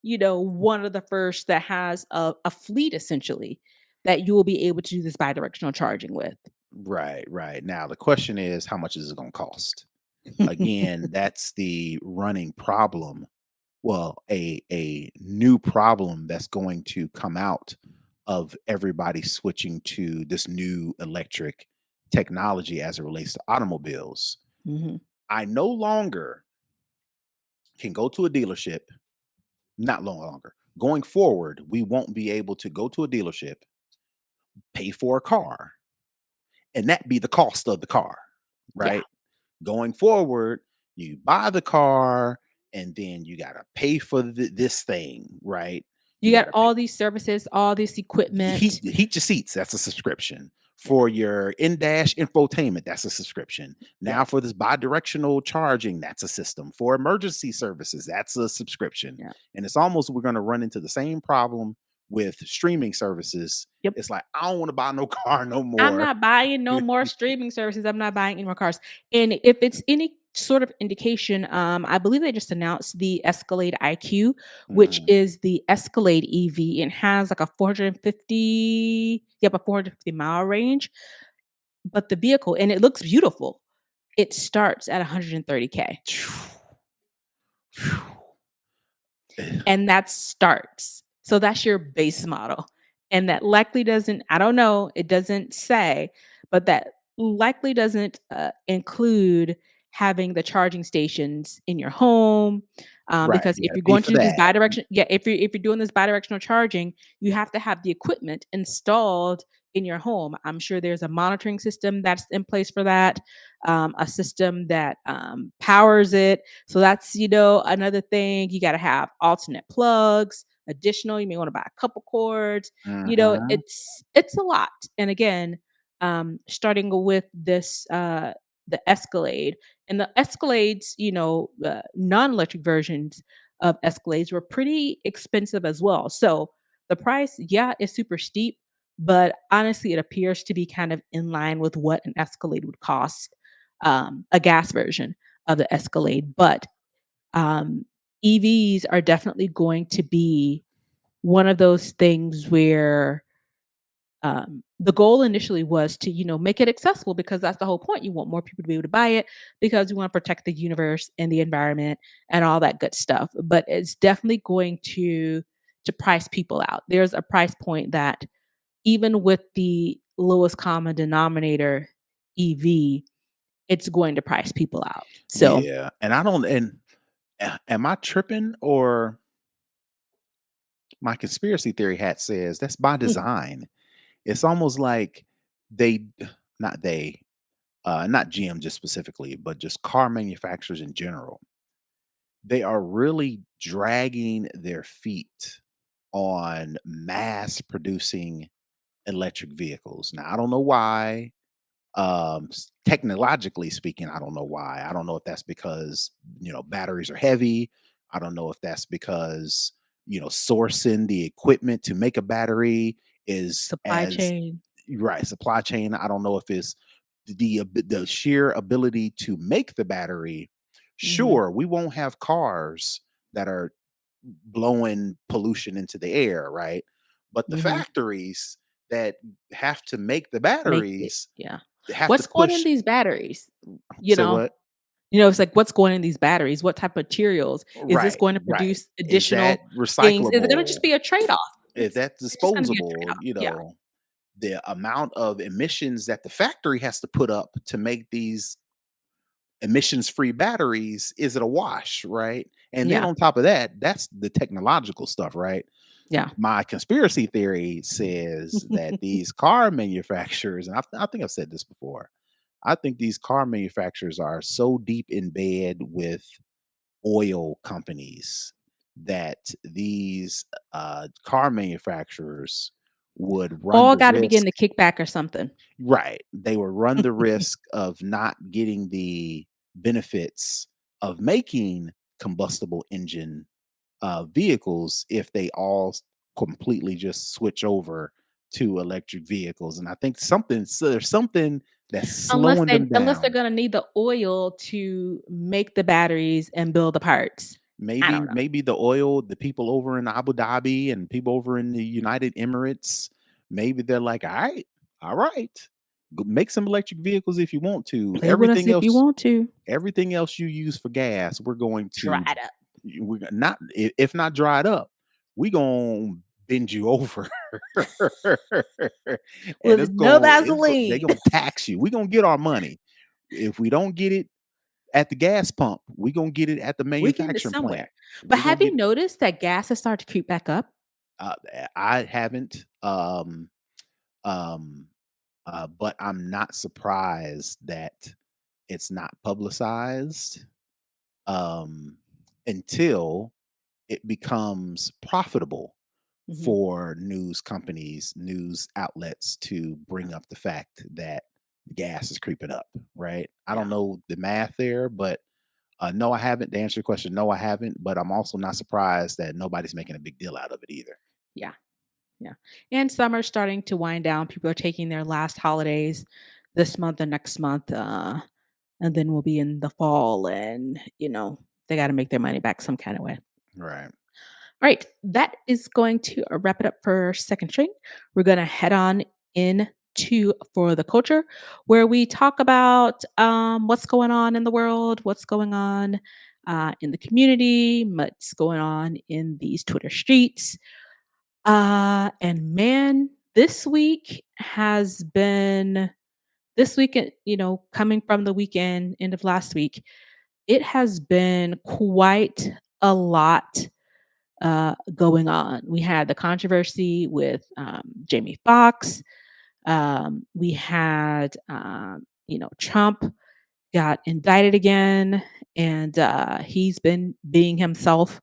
one of the first that has a fleet essentially that you will be able to do this bidirectional charging with. Right, right. Now the question is, how much is it going to cost? Again, that's the running problem. Well, a new problem that's going to come out of everybody switching to this new electric technology as it relates to automobiles. Mhm. I no longer can go to a dealership, not no longer. Going forward, we won't be able to go to a dealership, pay for a car, and that be the cost of the car, Yeah. right? Going forward, you buy the car, and then you got to pay for this thing, right? You You got got to all these services, all this heat equipment. heat your seats. That's a subscription. Yeah. For your in-dash infotainment, that's a subscription. Yeah. Now for this bi-directional charging, that's a system. For emergency services, that's a subscription. Yeah. And it's almost, we're going to run into the same problem with streaming services. Yep. It's like, I don't want to buy no car no I'm more. not buying no more streaming services. I'm not buying any more cars. And if it's any sort of indication, I believe they just announced the Escalade IQ, which Mhm. is the Escalade EV and has like a 450-mile range. But the vehicle, and it looks beautiful. It starts at 130K. And that starts. So that's your base model. And that likely doesn't, I don't know, it doesn't say, but that likely doesn't include having the charging stations in your home. Right, Because you if got to you're pay going for to do this that. bidirection, yeah, if you're doing this bidirectional charging, you have to have the equipment installed in your home. I'm sure there's a monitoring system that's in place for that, a system that powers it. So that's, another thing. You got to have alternate plugs, additional, you may want to buy a couple cords. Mhm. It's a lot. And again, starting with this the Escalade, and the Escalades, non-electric versions of Escalades were pretty expensive as well. So the price, yeah, is super steep, but honestly, it appears to be kind of in line with what an Escalade would cost, a gas version of the Escalade. But um, EVs are definitely going to be one of those things where the goal initially was to, make it accessible because that's the whole point. You want more people to be able to buy it because you want to protect the universe and the environment and all that good stuff. But it's definitely going to price people out. There's a price point that even with the lowest common denominator EV, it's going to price people out. So Yeah, and I don't, and am I tripping, or my conspiracy theory hat says that's by design? It's almost like they not they, not GM just specifically, but just car manufacturers in general. They are really dragging their feet on mass producing electric vehicles. Now, I don't know why. Technologically speaking, I don't know why. I don't know if that's because batteries are heavy. I don't know if that's because sourcing the equipment to make a battery is supply as chain. right. Supply chain, I don't know if it's the sheer ability to make the battery. Mhm, Sure, we won't have cars that are blowing pollution into the air, right? But the mhm. factories that have to make the Make it, batteries yeah. have to What's going in push. these batteries? You Say know? what? It's like, what's going in these batteries? What type of materials? Is this Right, going to right. produce Is that additional things? Is it gonna just recyclable? be a trade-off? Is that It's just gonna be a disposable? trade-off. Yeah. The amount of emissions that the factory has to put up to make these emissions free batteries, is it a wash, right? And then Yeah. on top of that, that's the technological stuff, right? Yeah. My conspiracy theory says that these car manufacturers, and I think I've said this before, I think these car manufacturers are so deep in bed with oil companies that these car manufacturers would run All the gotta be risk. getting a kickback or something. Right. They would run the risk of not getting the benefits of making combustible engine vehicles if they all completely just switch over to electric vehicles. And I think there's something that's slowing them Unless they're down. gonna need the oil to make the batteries and build the parts. I don't know. Maybe the people over in Abu Dhabi and people over in the United Emirates, maybe they're like, all right, make some electric vehicles if you want to. Play with us if you want to. Everything else you use for gas, we're going to Dried up. we're not if not dried up, we gonna bend you over. And With no they Vaseline. gonna tax you. We gonna get our money. If we don't get it at the gas pump, we gonna get it at the We're getting it manufacturing plant. somewhere. But We're gonna have you get noticed that gas has started to creep back up? uh, I haven't um but I'm not surprised that it's not publicized um until it becomes profitable Mhm. for news companies, news outlets to bring up the fact that gas is creeping up, right? I Yeah. don't know the math there, but no, I haven't. To answer your question, no, I haven't. But I'm also not surprised that nobody's making a big deal out of it either. Yeah. Yeah. And summer's starting to wind down. People are taking their last holidays this month and next month. And then we'll be in the fall and, they got to make their money back some kind of way. Right. All right. That is going to wrap it up for second string. We're going to head on into for the culture where we talk about what's going on in the world, what's going on in the community, what's going on in these Twitter streets. And man, this weekend, coming from the weekend, end of last week, it has been quite a lot going on. We had the controversy with Jamie Foxx. We had, Trump got indicted again, and he's been being himself.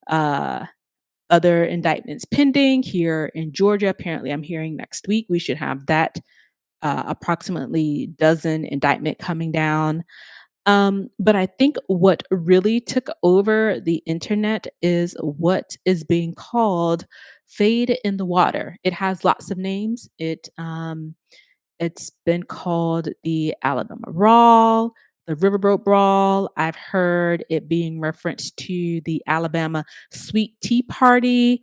Uh, Other indictments pending here in Georgia. Apparently, I'm hearing next week we should have that approximately dozen indictment coming down. But I think what really took over the internet is what is being called fade in the water. It has lots of names. It's been called the Alabama Brawl, the Riverboat Brawl. I've heard it being referenced to the Alabama Sweet Tea Party.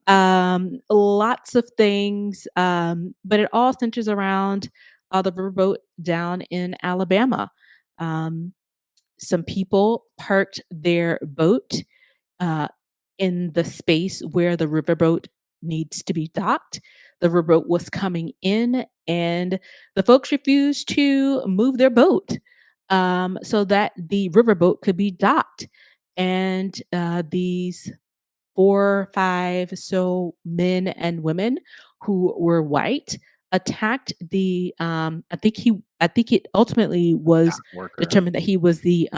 Lots of things, but it all centers around the riverboat down in Alabama. Um, some people parked their boat uh, in the space where the riverboat needs to be docked. The riverboat was coming in, and the folks refused to move their boat so that the riverboat could be docked. And these 4, 5 so men and women who were white attacked the I think it ultimately was Dock worker. determined that he was the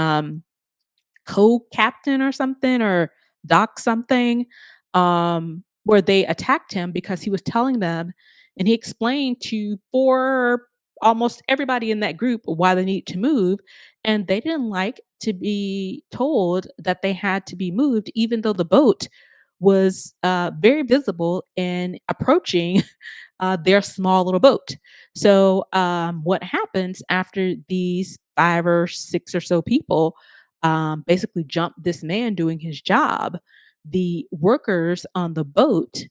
co-captain or something or doc something, where they attacked him because he was telling them and he explained to for almost everybody in that group why they need to move, and they didn't like to be told that they had to be moved even though the boat was very visible and approaching their small little boat. So, what happens after these 5 or 6 or so people basically jumped this man doing his job? The workers on the boat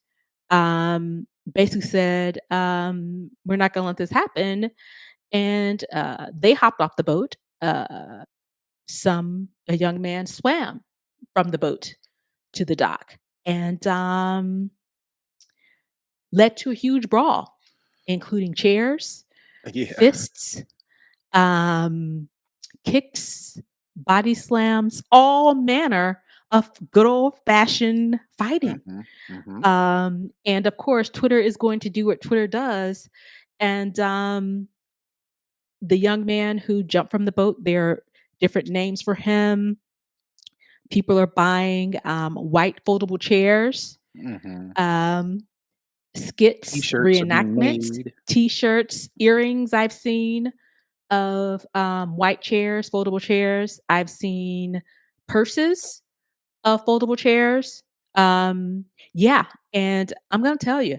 basically said, "We're not going to let this happen," and they hopped off the boat. A young man swam from the boat to the dock, and led to a huge brawl, including chairs, Yeah. fists, um, kicks, body slams, all manner of good old-fashioned fighting. Mhm, mhm, And of course, Twitter is going to do what Twitter does. And the young man who jumped from the boat, there are different names for him. People are buying white foldable chairs, mhm. um, skits, T-shirts are being reenactments, made. t-shirts, earrings I've seen of white chairs, foldable chairs. I've seen purses of foldable chairs. Yeah, and I'm gonna tell you,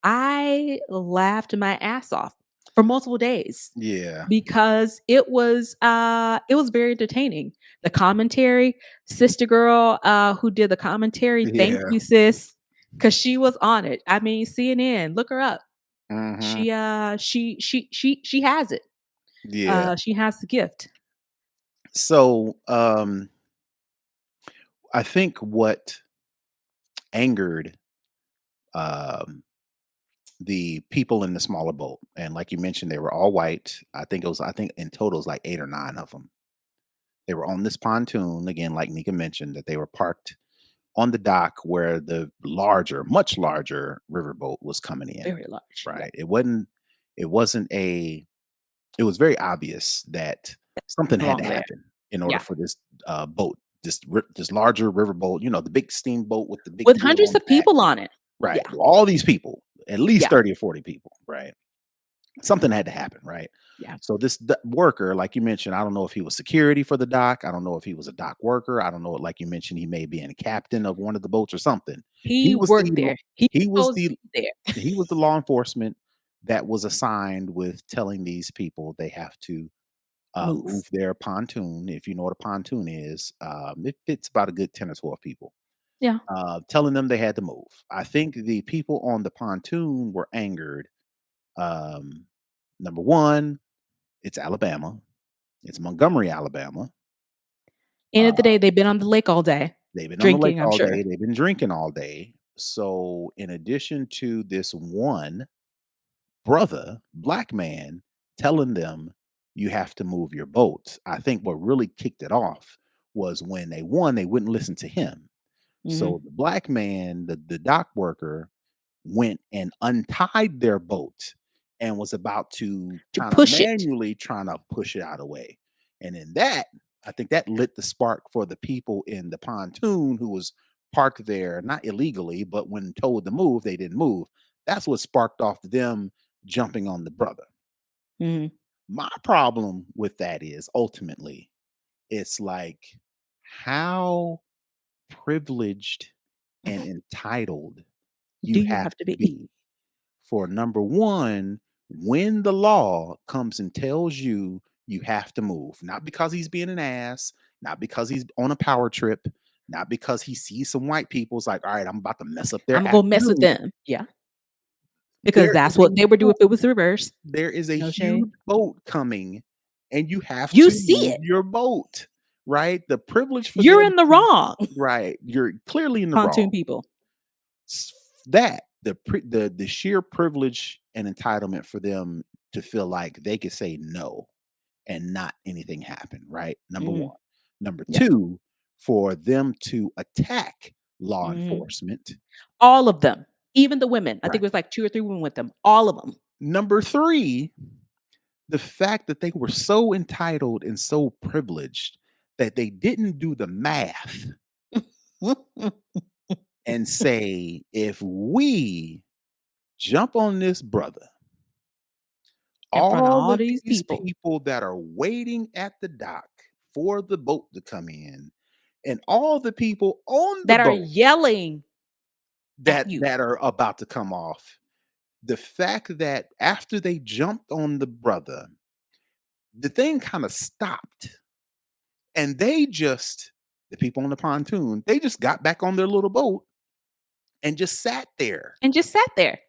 I laughed my ass off for multiple days Yeah, because it was very entertaining. The commentary, sister girl who did the commentary, thank yeah, you, sis, because she was on it. I mean, CNN, look her up. mhm, She has it. yeah. She has the gift. So, I think what angered, um, the people in the smaller boat, and like you mentioned, they were all white. I think in total, it was like 8 or 9 of them. They were on this pontoon, again, like Nika mentioned, that they were parked on the dock where the larger, much larger riverboat was coming in, Very large. Yeah. right? It wasn't a it was very obvious that something had to Belong there. happen in order Yeah. for this, boat, this larger riverboat, the big steamboat with the big With wheel hundreds on the of back. people on it. Right. Yeah. All these people, at least Yeah. 30 or 40 people, right? Something had to happen, right? Yeah. So this worker, like you mentioned, I don't know if he was security for the dock. I don't know if he was a dock worker. I don't know. Like you mentioned, he may be a captain of one of the boats or something. He He was worked the there. He he was supposed to the be there. he was the law enforcement that was assigned with telling these people they have to move Move. their pontoon. If you know what a pontoon is, it fits about a good 10 or 12 people. Yeah. Telling them they had to move. I think the people on the pontoon were angered. Um, Number one, it's Alabama. It's Montgomery, Alabama. End Uh, of the day, they've been on the lake all day, they've been on the lake drinking, I'm all sure. day. They've been drinking all day. So, in addition to this one brother, black man, telling them you have to move your boat, I think what really kicked it off was when they won, they wouldn't listen to him. Mhm. So the black man, the dock worker, went and untied their boat and was about to To kind of push it. manually trying to push it out of the way. And in that, I think that lit the spark for the people in the pontoon who was parked there, not illegally, but when told to move, they didn't move. That's what sparked off them jumping on the brother. Mhm. My problem with that is ultimately, it's like, how privileged and entitled Do you you have have to to be? be for, number one, when the law comes and tells you you have to move, not because he's being an ass, not because he's on a power trip, not because he sees some white people. It's like, all right, I'm about to mess up their Imma go mess with afternoon. them. Yeah, because There that's is a what they would do if huge, it was the reverse. there is a No shade. huge boat coming, and you have You to see move it. your boat, right? The privilege for You're them in the to, wrong, right? You're clearly in the wrong. pontoon people. That the sheer privilege and entitlement for them to feel like they could say no and not anything happen, right? Number Mhm. one. Number Yeah. two, for them to attack law Mhm. enforcement. All of them, even the women. I think Right. it was like 2 or 3 women with them, all of them. Number three, the fact that they were so entitled and so privileged that they didn't do the math and say, if we jump on this brother, In front of all all of these these people people that are waiting at the dock for the boat to come in, and all the people on the that are boat yelling at you. that are about to come off, the fact that after they jumped on the brother, the thing kind of stopped, and the people on the pontoon, they just got back on their little boat and just sat there And just sat there.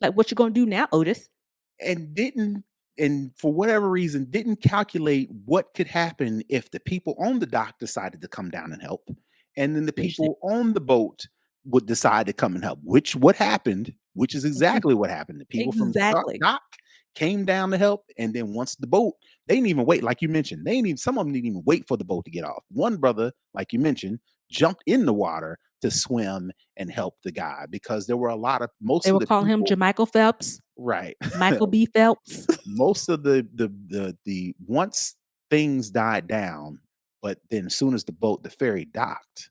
Like, "What you gonna do now, Otis?" and didn't, and for whatever reason didn't calculate what could happen if the people on the dock decided to come down and help, and then the Which they people on the boat would decide to come and help, which is exactly what happened. The people from the exactly. dock came down to help, and then once the boat, they didn't even wait, like you mentioned, they didn't even some of them didn't even wait for the boat to get off. One brother, like you mentioned, jumped in the water to swim and help the guy because there were a lot of They most of will the call him people. Jamichael Phelps, Right. Michael B. Phelps. Most of the once things died down, but then as soon as the ferry docked,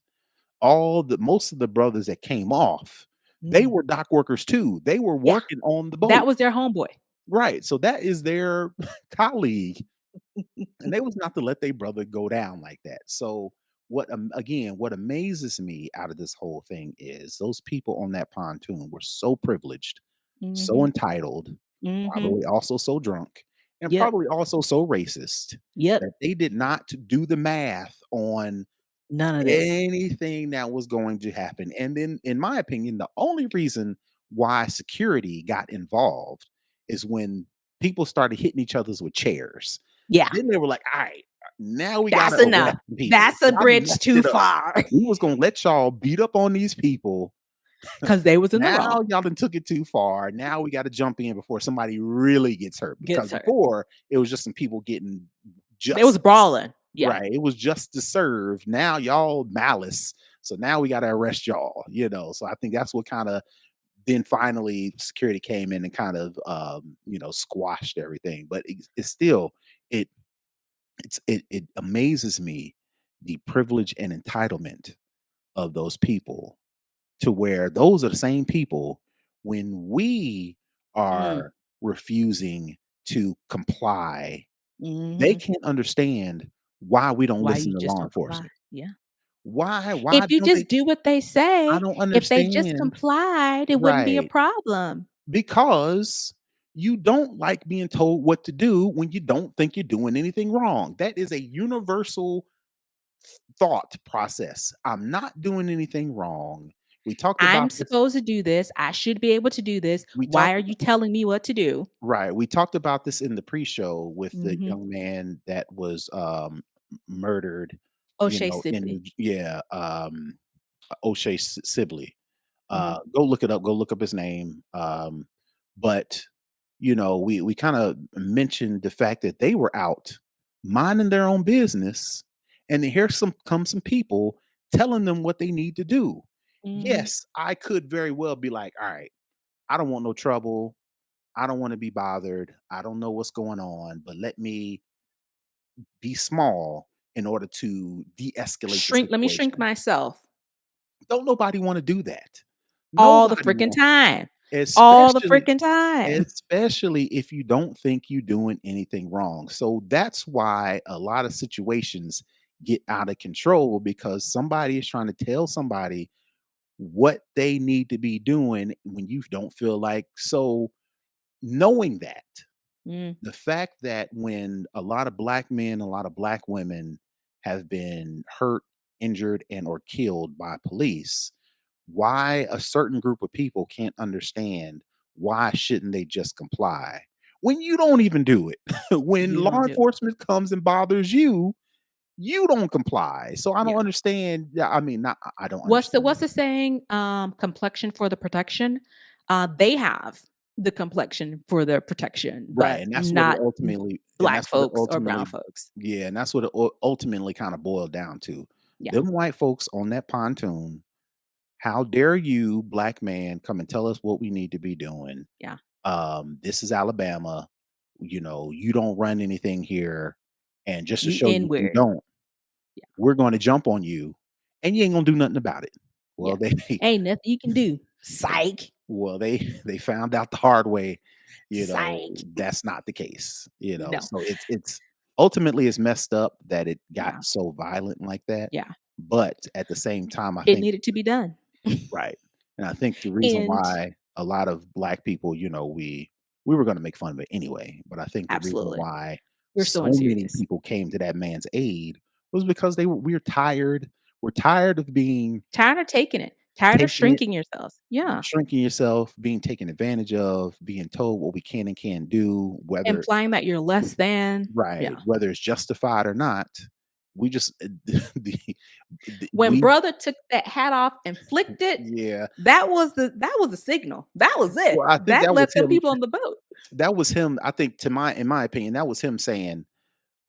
all the most of the brothers that came off, they Mm, were dock workers too. They were yeah, working on the that boat. was their homeboy. Right. So that is their colleague, and they was not to let their brother go down like that. So what amazes me out of this whole thing is those people on that pontoon were so privileged, so Mhm, entitled, mhm. probably also so drunk, and Yep, probably also so racist yep. that they did not do the math on None of this. anything that was going to happen. And then, in my opinion, the only reason why security got involved is when people started hitting each other's with chairs. Yeah, Then they were like, all right, now we got to that's arrest enough. people. That's a Y'all bridge messed too it up. far We was gonna let y'all beat up on these people. because they was in the Now wrong. y'all done took it too far. Now we got to jump in before somebody really gets hurt. Because Gets hurt. before it was just some people getting They was justice. brawling. Yeah. Right. It was just to serve. Now y'all malice. So now we got to arrest y'all. So I think that's what kind of then finally security came in and kind of squashed everything. But it's still it it amazes me the privilege and entitlement of those people to where those are the same people when we Mm, are refusing to comply, they mhm. can't understand why we don't Why listen you to just law don't comply. enforcement. Yeah. Why If you don't they? just do what they I say, don't if they just understand. complied, it wouldn't be a Right. problem. Because you don't like being told what to do when you don't think you're doing anything wrong. That is a universal thought process. I'm not doing anything wrong. We talked I'm about this. supposed to do this. I should be able to do this. We Why talked are you telling me what to do? Right. We talked about this in the pre-show with the Mhm. young man that was murdered, O'Shea in Sibley. O'Shea Sibley. Mhm. Go look it up. Go look up his name. But we kind of mentioned the fact that they were out minding their own business, and then here some people telling them what they need to do. Mhm. Yes, I could very well be like, all right, I don't want no trouble. I don't want to be bothered. I don't know what's going on, but let me be small in order to de-escalate the Let me shrink situation. myself Don't nobody want to do that. all the Nobody freaking wants to. time. All the Especially freaking time. especially if you don't think you're doing anything wrong. So that's why a lot of situations get out of control because somebody is trying to tell somebody what they need to be doing when you don't feel like so knowing that Mm, the fact that when a lot of black men, a lot of black women have been hurt, injured, and or killed by police, why a certain group of people can't understand why shouldn't they just comply when you don't even do it. When you law don't do it. enforcement comes and bothers you, you don't comply. So I don't Yeah. understand. Yeah, I mean, not I don't understand. What's the saying? Complexion for the protection. They have the complexion for their protection, Right, but and that's what it not ultimately and black that's what it folks or brown ultimately folks. yeah, and that's what it ultimately kinda boiled down to. Yeah. Them white folks on that pontoon, how dare you, black man, come and tell us what we need to be doing. Yeah. This is Alabama, you don't run anything here, and just to You show you you N-word. don't, Yeah. we're gonna jump on you, and you ain't gonna do nothing about it. Yeah. Well, they Ain't nothing you can do. Psych. Well, they they found out the hard way, Psych. that's not the case. No. So it's ultimately it's messed up that it got Yeah. so violent like that. Yeah. But at the same time, I It think needed to be done. right. And I think the reason And why a lot of black people, we were going to make fun of it anyway, but I think the reason absolutely. why We're so so many unserious. people came to that man's aid was because we're tired. We're tired of being Tired of taking it. Tired of taken it shrinking yourselves. Yeah. shrinking yourself, being taken advantage of, being told what we can and can't do, whether Implying that you're less than. right, Yeah. whether it's justified or not. We just When we brother took that hat off and flicked it, yeah. that was the signal. That was it. Well, I think That that was let them him. people on the boat. That was him, I think in my opinion, that was him saying,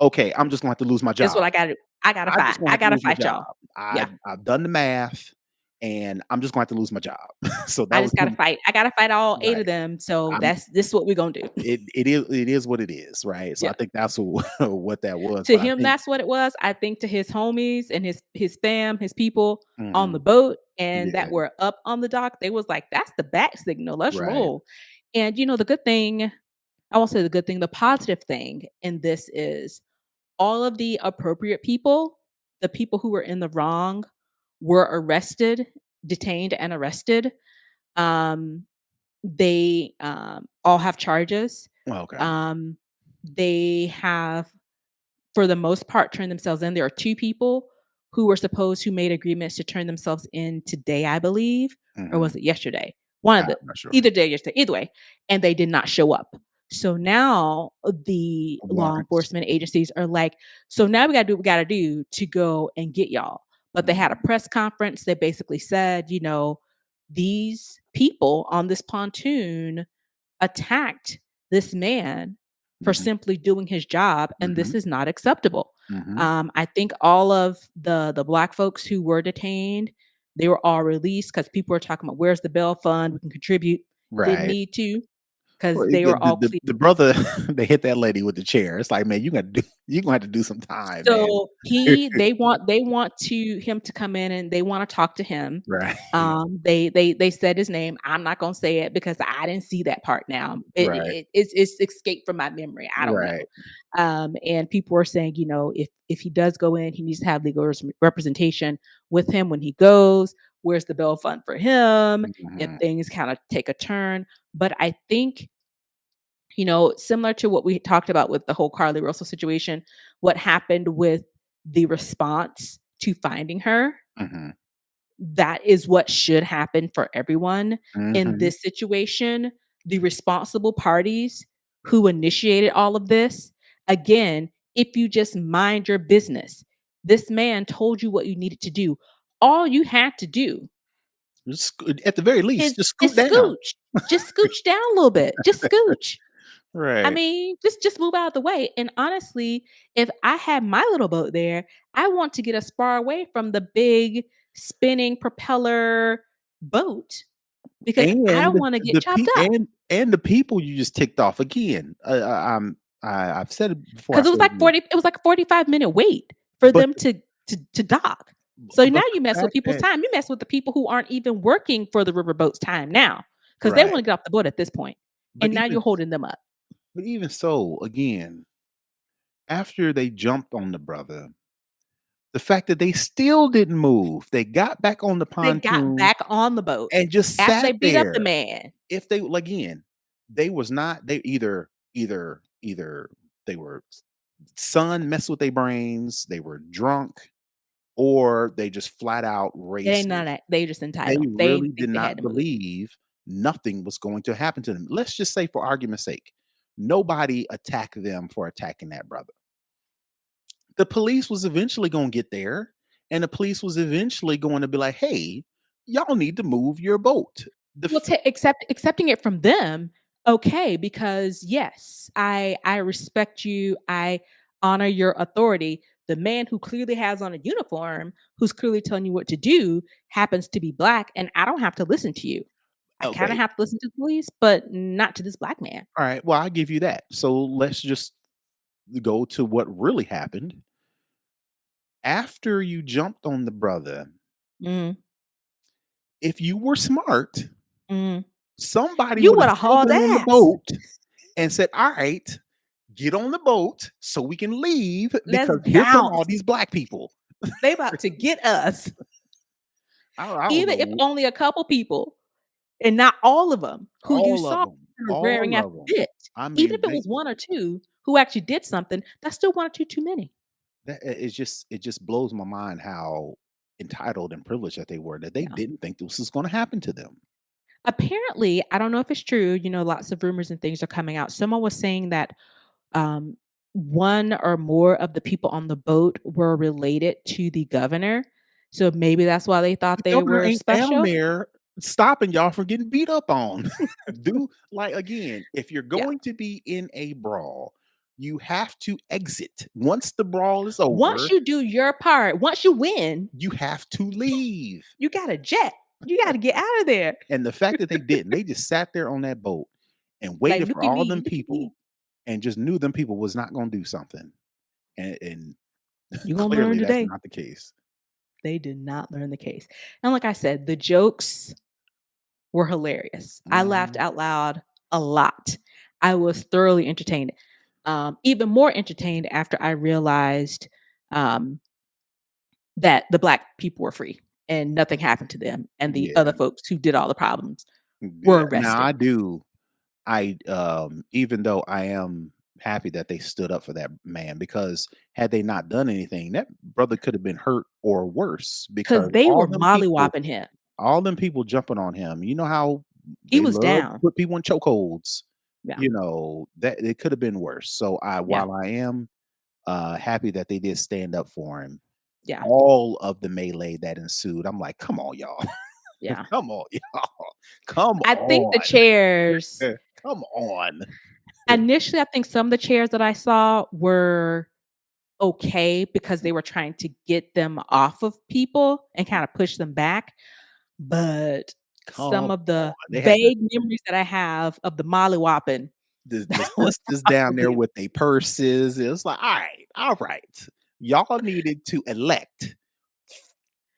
"Okay, I'm just gonna have to lose my That's what job. I gotta do. I gotta I'm fight. just gonna I have to gotta lose my fight y'all. job. Yeah. I've done the math, and I'm just gonna have to lose my job." So I that was just gotta him. fight. I gotta fight all 8 of Right. them, so I'm this is what we're gonna do. it is what it is, right? So I Yeah. think that's what that was, To but I him, think that's what it was. I think to his homies and his fam, his people on the mhm, boat and that yeah, were up on the dock, they was like, "That's the bat signal. Let's right, roll." And, the good thing I won't say the good thing, the positive thing in this is all of the appropriate people, the people who were in the wrong were arrested, detained and arrested. Um, they, all have charges. okay, Um, they have for the most part, turn themselves in. There are 2 people who made agreements to turn themselves in today, I believe, or mhm, was it yesterday? One of I'm the not sure. either day or yesterday, either way, and they did not show up. So now the law Warrants, enforcement agencies are like, "So now we gotta do what we gotta do to go and get y'all." But they had a mhm, press conference. They basically said, "These people on this pontoon attacked this man for mhm, simply doing his job, and this mhm, is not acceptable." mhm, I think all of the black folks who were detained, they were all released because people were talking about where's the bail fund, we can contribute. Didn't right. need to because Well, they the were all clear. the brother they hit that lady with the chair. It's like, "Man, you gonna have to do some time, man." So they want to him to come in and they wanna talk to him. Right, They said his name. I'm not gonna say it because I didn't see that part now. right, It's escaped from my memory. I don't know. right, And people are saying, if he does go in, he needs to have legal representation with him when he goes. Where's the bail fund for him if mhm, things kind of take a turn? But I think similar to what we talked about with the whole Carly Russell situation, what happened with the response to finding her, mhm, that is what should happen for everyone in mhm. this situation. The responsible parties who initiated all of this, again, if you just mind your business, this man told you what you needed to do. All you had to do Just at the very least, just is scoot down. just scooch down a little bit, just scooch. I Right. mean, just move out of the way, and honestly, if I had my little boat there, I want to get as far away from the big spinning propeller boat because I And don't wanna get chopped up. and the people you just ticked off again. I've said it before, I Because said it again, it was like a 45-minute wait for but them to dock. So now the you mess with fact people's that time, you mess with the people who aren't even working for the riverboat's time now, because they right, wanna get off the boat at this point, but and now you're holding them up. even so, again, after they jumped on the brother, the fact that they still didn't move, they got back on the They got pontoon back on the boat and just after they sat beat up the there. man. If they again, they was not they either they were son messed with their brains, they were drunk, or they just flat out It ain't none racist. of that. They just They entitled. They really didn't did think they had not to move. believe nothing was going to happen to them. Let's just say, for argument's sake, nobody attacked them for attacking that brother. The police was eventually going to get there, and the police was eventually going to be like, "Hey, y'all need to move your boat." The Well, f- accepting it from them, okay, because yes, I respect you. I honor your authority. The man who clearly has on a uniform, who's clearly telling you what to do, happens to be black, and I don't have to listen to you. I kind of okay, have to listen to the police, but not to this black man. all right. Well, I'll give you that. So let's just go to what really happened. After you jumped on the brother, Mm, if you were smart, mm. somebody You would would have have still hauled been on the ass. boat and said, "All right, get on the boat so we can leave Let's because here come all bounce. these black people." They about to get us. I don't Even if know, only a couple people. And not all of them who you all of saw them, were raring all after of them. it. I Even if mean, it was 1 or 2 who actually did something, that's still 1 or 2 too many. it just blows my mind how entitled and privileged that they were, that they Yeah. didn't think this was gonna happen to them. Apparently, I don't know if it's true, lots of rumors and things are coming out. Someone was saying that, um, 1 or more of the people on the boat were related to the governor, so maybe that's why they The thought they governor were ain't down special. there. stopping y'all from getting beat up on. Do like again, if you're Yeah. going to be in a brawl, you have to exit. Once the brawl is Once over, you do your part, once you win, you have to leave. you got a jet. You got to get out of there. And the fact that they didn't, they just sat there on that boat and Like, waited look for at all me, them look at me. people and just knew them people was not going to do something. And You gonna learn clearly that's today. not the case. They did not learn the case. And like I said, the jokes were hilarious. I laughed Mhm. out loud a lot. I was thoroughly entertained. Even more entertained after I realized um, that the black people were free and nothing happened to them, and the Yeah. other folks who did all the problems Yeah. were Now arrested even though I am happy that they stood up for that man, because had they not done anything, that brother could have been hurt or worse, because because they were mollywopping him. all them people jumping on him, you know how He they was love to down. put people in chokeholds, Yeah, you know, that it could have been worse. So yeah, while I am happy that they did stand up for him, yeah, all of the melee that ensued, I'm like, come on, y'all. yeah. Come on, y'all. Come I think the on. chairs Come on. initially, I think some of the chairs that I saw were okay because they were trying to get them off of people and kinda push them back, but some Come of on. the They had vague memories that I have of the mollywopping, the that was sisters down there probably with their purses. It was like, all right. Y'all needed to elect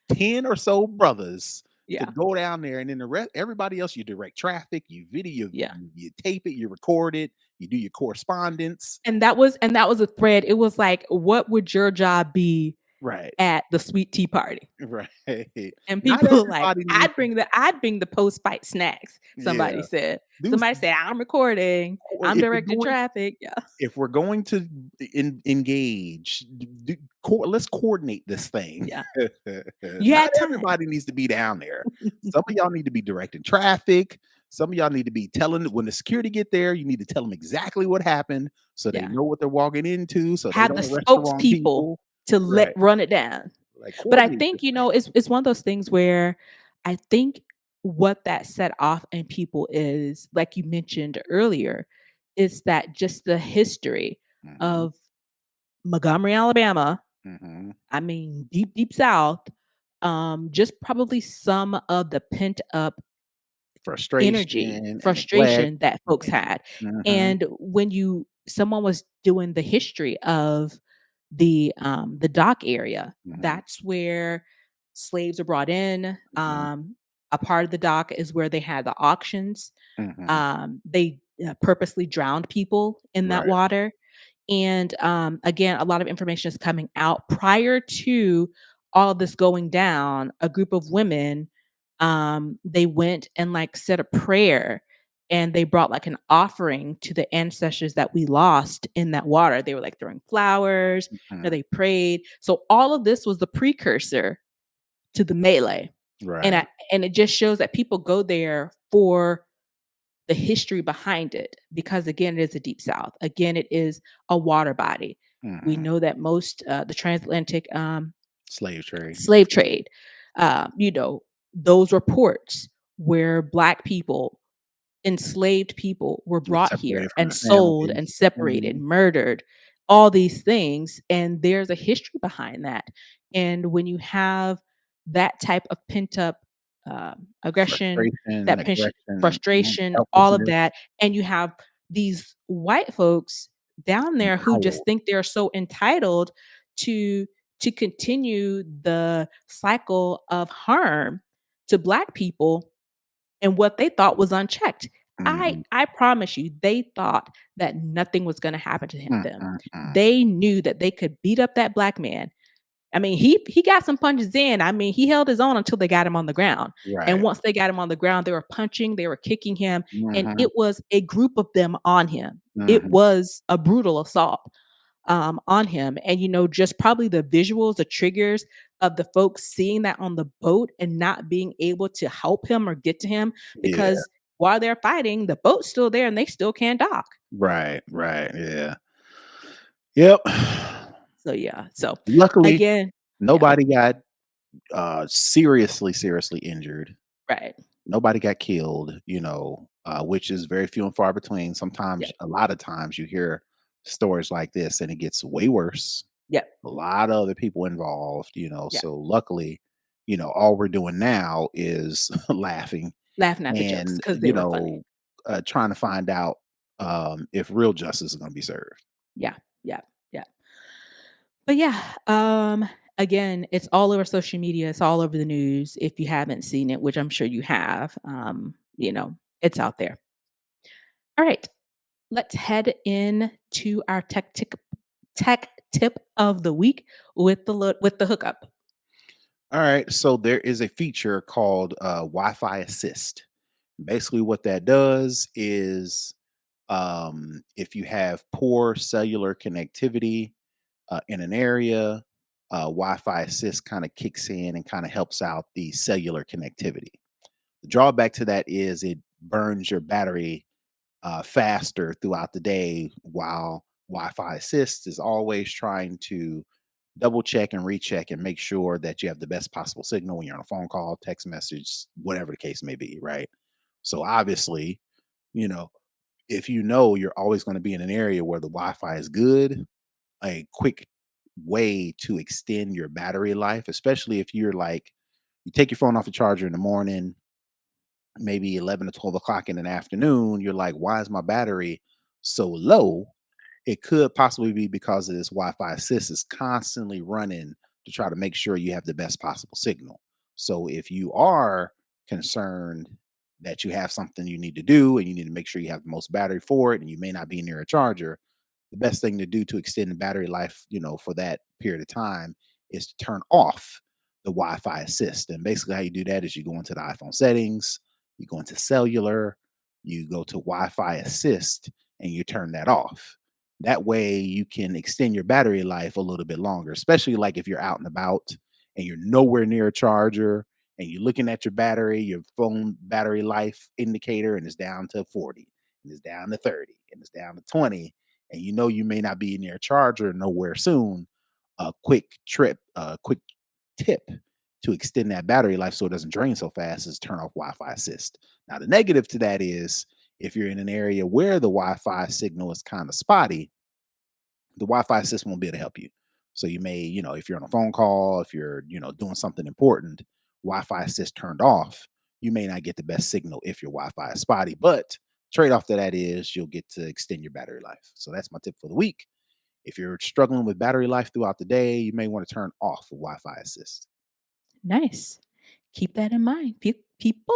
10 or so brothers to yeah, go down there, and then the rest, everybody else, you direct traffic, you video, yeah. you tape it, you record it, you do your correspondence. And that was a thread. It was like, "What would your job be Right. at the sweet tea party?" Right. And Not people were like, everybody needs "I'd bring the post-fight snacks," somebody yeah. said. Do Somebody said, "I'm recording, I'm if you're directing going traffic." Yeah, if we're going to engage, let's coordinate this thing. yeah. You Not had time. everybody needs to be down there. Some of y'all need to be directing traffic. Some of y'all need to be telling when the security get there. You need to tell them exactly what happened so they Yeah. know what they're walking into, so they Have the don't arrest the wrong spokespeople people. to let Right? run it down. Like But I coordinate think, this thing. it's one of those things where I think what that set off in people is, like you mentioned earlier, is that just the history Hmm. of Montgomery, Alabama, Hmm. I mean, deep, deep South, just probably some of the pent up energy, Frustration and neglect. frustration that folks And, had. hmm. And when someone was doing the history of the dock area, Hmm. that's where slaves are brought in. Hmm. A part of the dock is where they had the auctions. Hmm. They purposely drowned people in that Right. water. And again, a lot of information is coming out prior to all of this going down. A group of women, they went and like said a prayer, and they brought like an offering to the ancestors that we lost in that water. They were like throwing flowers, Mhm. they prayed. So all of this was the precursor to the melee. And I Right. and it just shows that people go there for the history behind it, because again, it is a deep south. Again, it is a water body. We Mhm. know that most the transatlantic Slave trade. slave trade, you know, those reports where black people, enslaved people, were You're brought here separated from and the sold and families. separated, Mhm. murdered, all these things. And there's a history behind that. And when you have that type of pent up aggression, Frustration, that aggression, frustration, all of helplessness, that, and you have these white folks down there who just empowered. think they're so entitled to continue the cycle of harm to black people and what they thought was unchecked. I Mhm. I promise you, they thought that nothing was gonna happen to Mm, them. mm, mm. They knew that they could beat up that black man. I mean, he got some punches in. I mean, he held his own until they got him on the ground. And Right. once they got him on the ground, they were punching, they were kicking him, and Mhm. it was a group of them on him. It Mhm. was a brutal assault on him. And, just probably the visuals, the triggers of the folks seeing that on the boat and not being able to help him or get to him Yeah. because while they're fighting, the boat's still there and they still can't dock. Right, right, yeah. Yep. So, yeah. So, Luckily, again, yeah, nobody got, seriously, seriously injured. right. nobody got killed, which is very few and far between. Yeah. Sometimes, a lot of times, you hear stories like this, and it gets way worse. Yeah. A lot of other people involved, Yeah. so luckily, all we're doing now is laughing Laughing at the jokes and, because they were funny. trying to find out, if real justice is gonna be served. Yeah. Yeah. Yeah. But yeah, again, it's all over social media. It's all over the news. If you haven't seen it, which I'm sure you have, it's out there. All right, let's head in to our tech tip of the week with with the hookup. Alright, so there is a feature called, Wi-Fi Assist. Basically, what that does is, if you have poor cellular connectivity, in an area, Wi-Fi Assist kinda kicks in and kinda helps out the cellular connectivity. The drawback to that is it burns your battery faster throughout the day, while Wi-Fi Assist is always trying to double check and recheck and make sure that you have the best possible signal when you're on a phone call, text message, whatever the case may be, right? So obviously, you know, if you're always going to be in an area where the Wi-Fi is good, a quick way to extend your battery life, especially if you're like, you take your phone off the charger in the morning, maybe 11 to 12 o'clock in the afternoon, you're like, why is my battery so low? It could possibly be because of this Wi-Fi assist is constantly running to try to make sure you have the best possible signal. So if you are concerned that you have something you need to do and you need to make sure you have the most battery for it and you may not be near a charger, the best thing to do to extend the battery life, for that period of time is to turn off the Wi-Fi assist. And basically how you do that is you go into the iPhone settings, you go into cellular, you go to Wi-Fi assist and you turn that off. That way you can extend your battery life a little bit longer, especially like if you're out and about and you're nowhere near a charger and you're looking at your phone battery life indicator, and it's down to 40 and it's down to 30 and it's down to 20, and you may not be near a charger nowhere soon. A quick tip to extend that battery life so it doesn't drain so fast is turn off Wi-Fi assist. Now the negative to that is if you're in an area where the Wi-Fi signal is kind of spotty, the Wi-Fi system won't be able to help you. So you may, if you're on a phone call, if you're, doing something important, Wi-Fi assist turned off, you may not get the best signal if your Wi-Fi is spotty. But trade-off to that is you'll get to extend your battery life. So that's my tip for the week. If you're struggling with battery life throughout the day, you may want to turn off the Wi-Fi assist. Nice. Keep that in mind, people.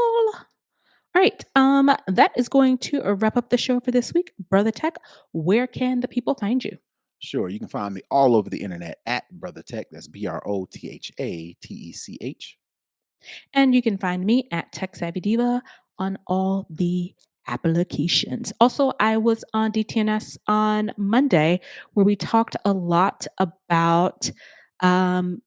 All right, that is going to wrap up the show for this week. Brother Tech, where can the people find you? Sure, you can find me all over the internet at Brother Tech. That's BrothaTech. And you can find me at Tech Savvy Diva on all the applications. Also, I was on DTNS on Monday where we talked a lot about um,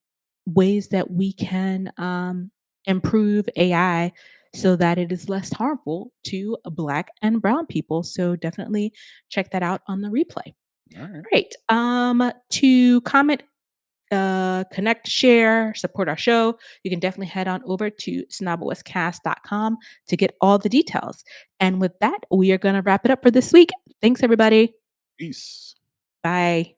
ways that we can improve AI so that it is less harmful to Black and Brown people. So definitely check that out on the replay. All right. Great. To comment, connect, share, support our show, you can definitely head on over to snobOScast.com to get all the details. And with that, we are going to wrap it up for this week. Thanks, everybody. Peace. Bye.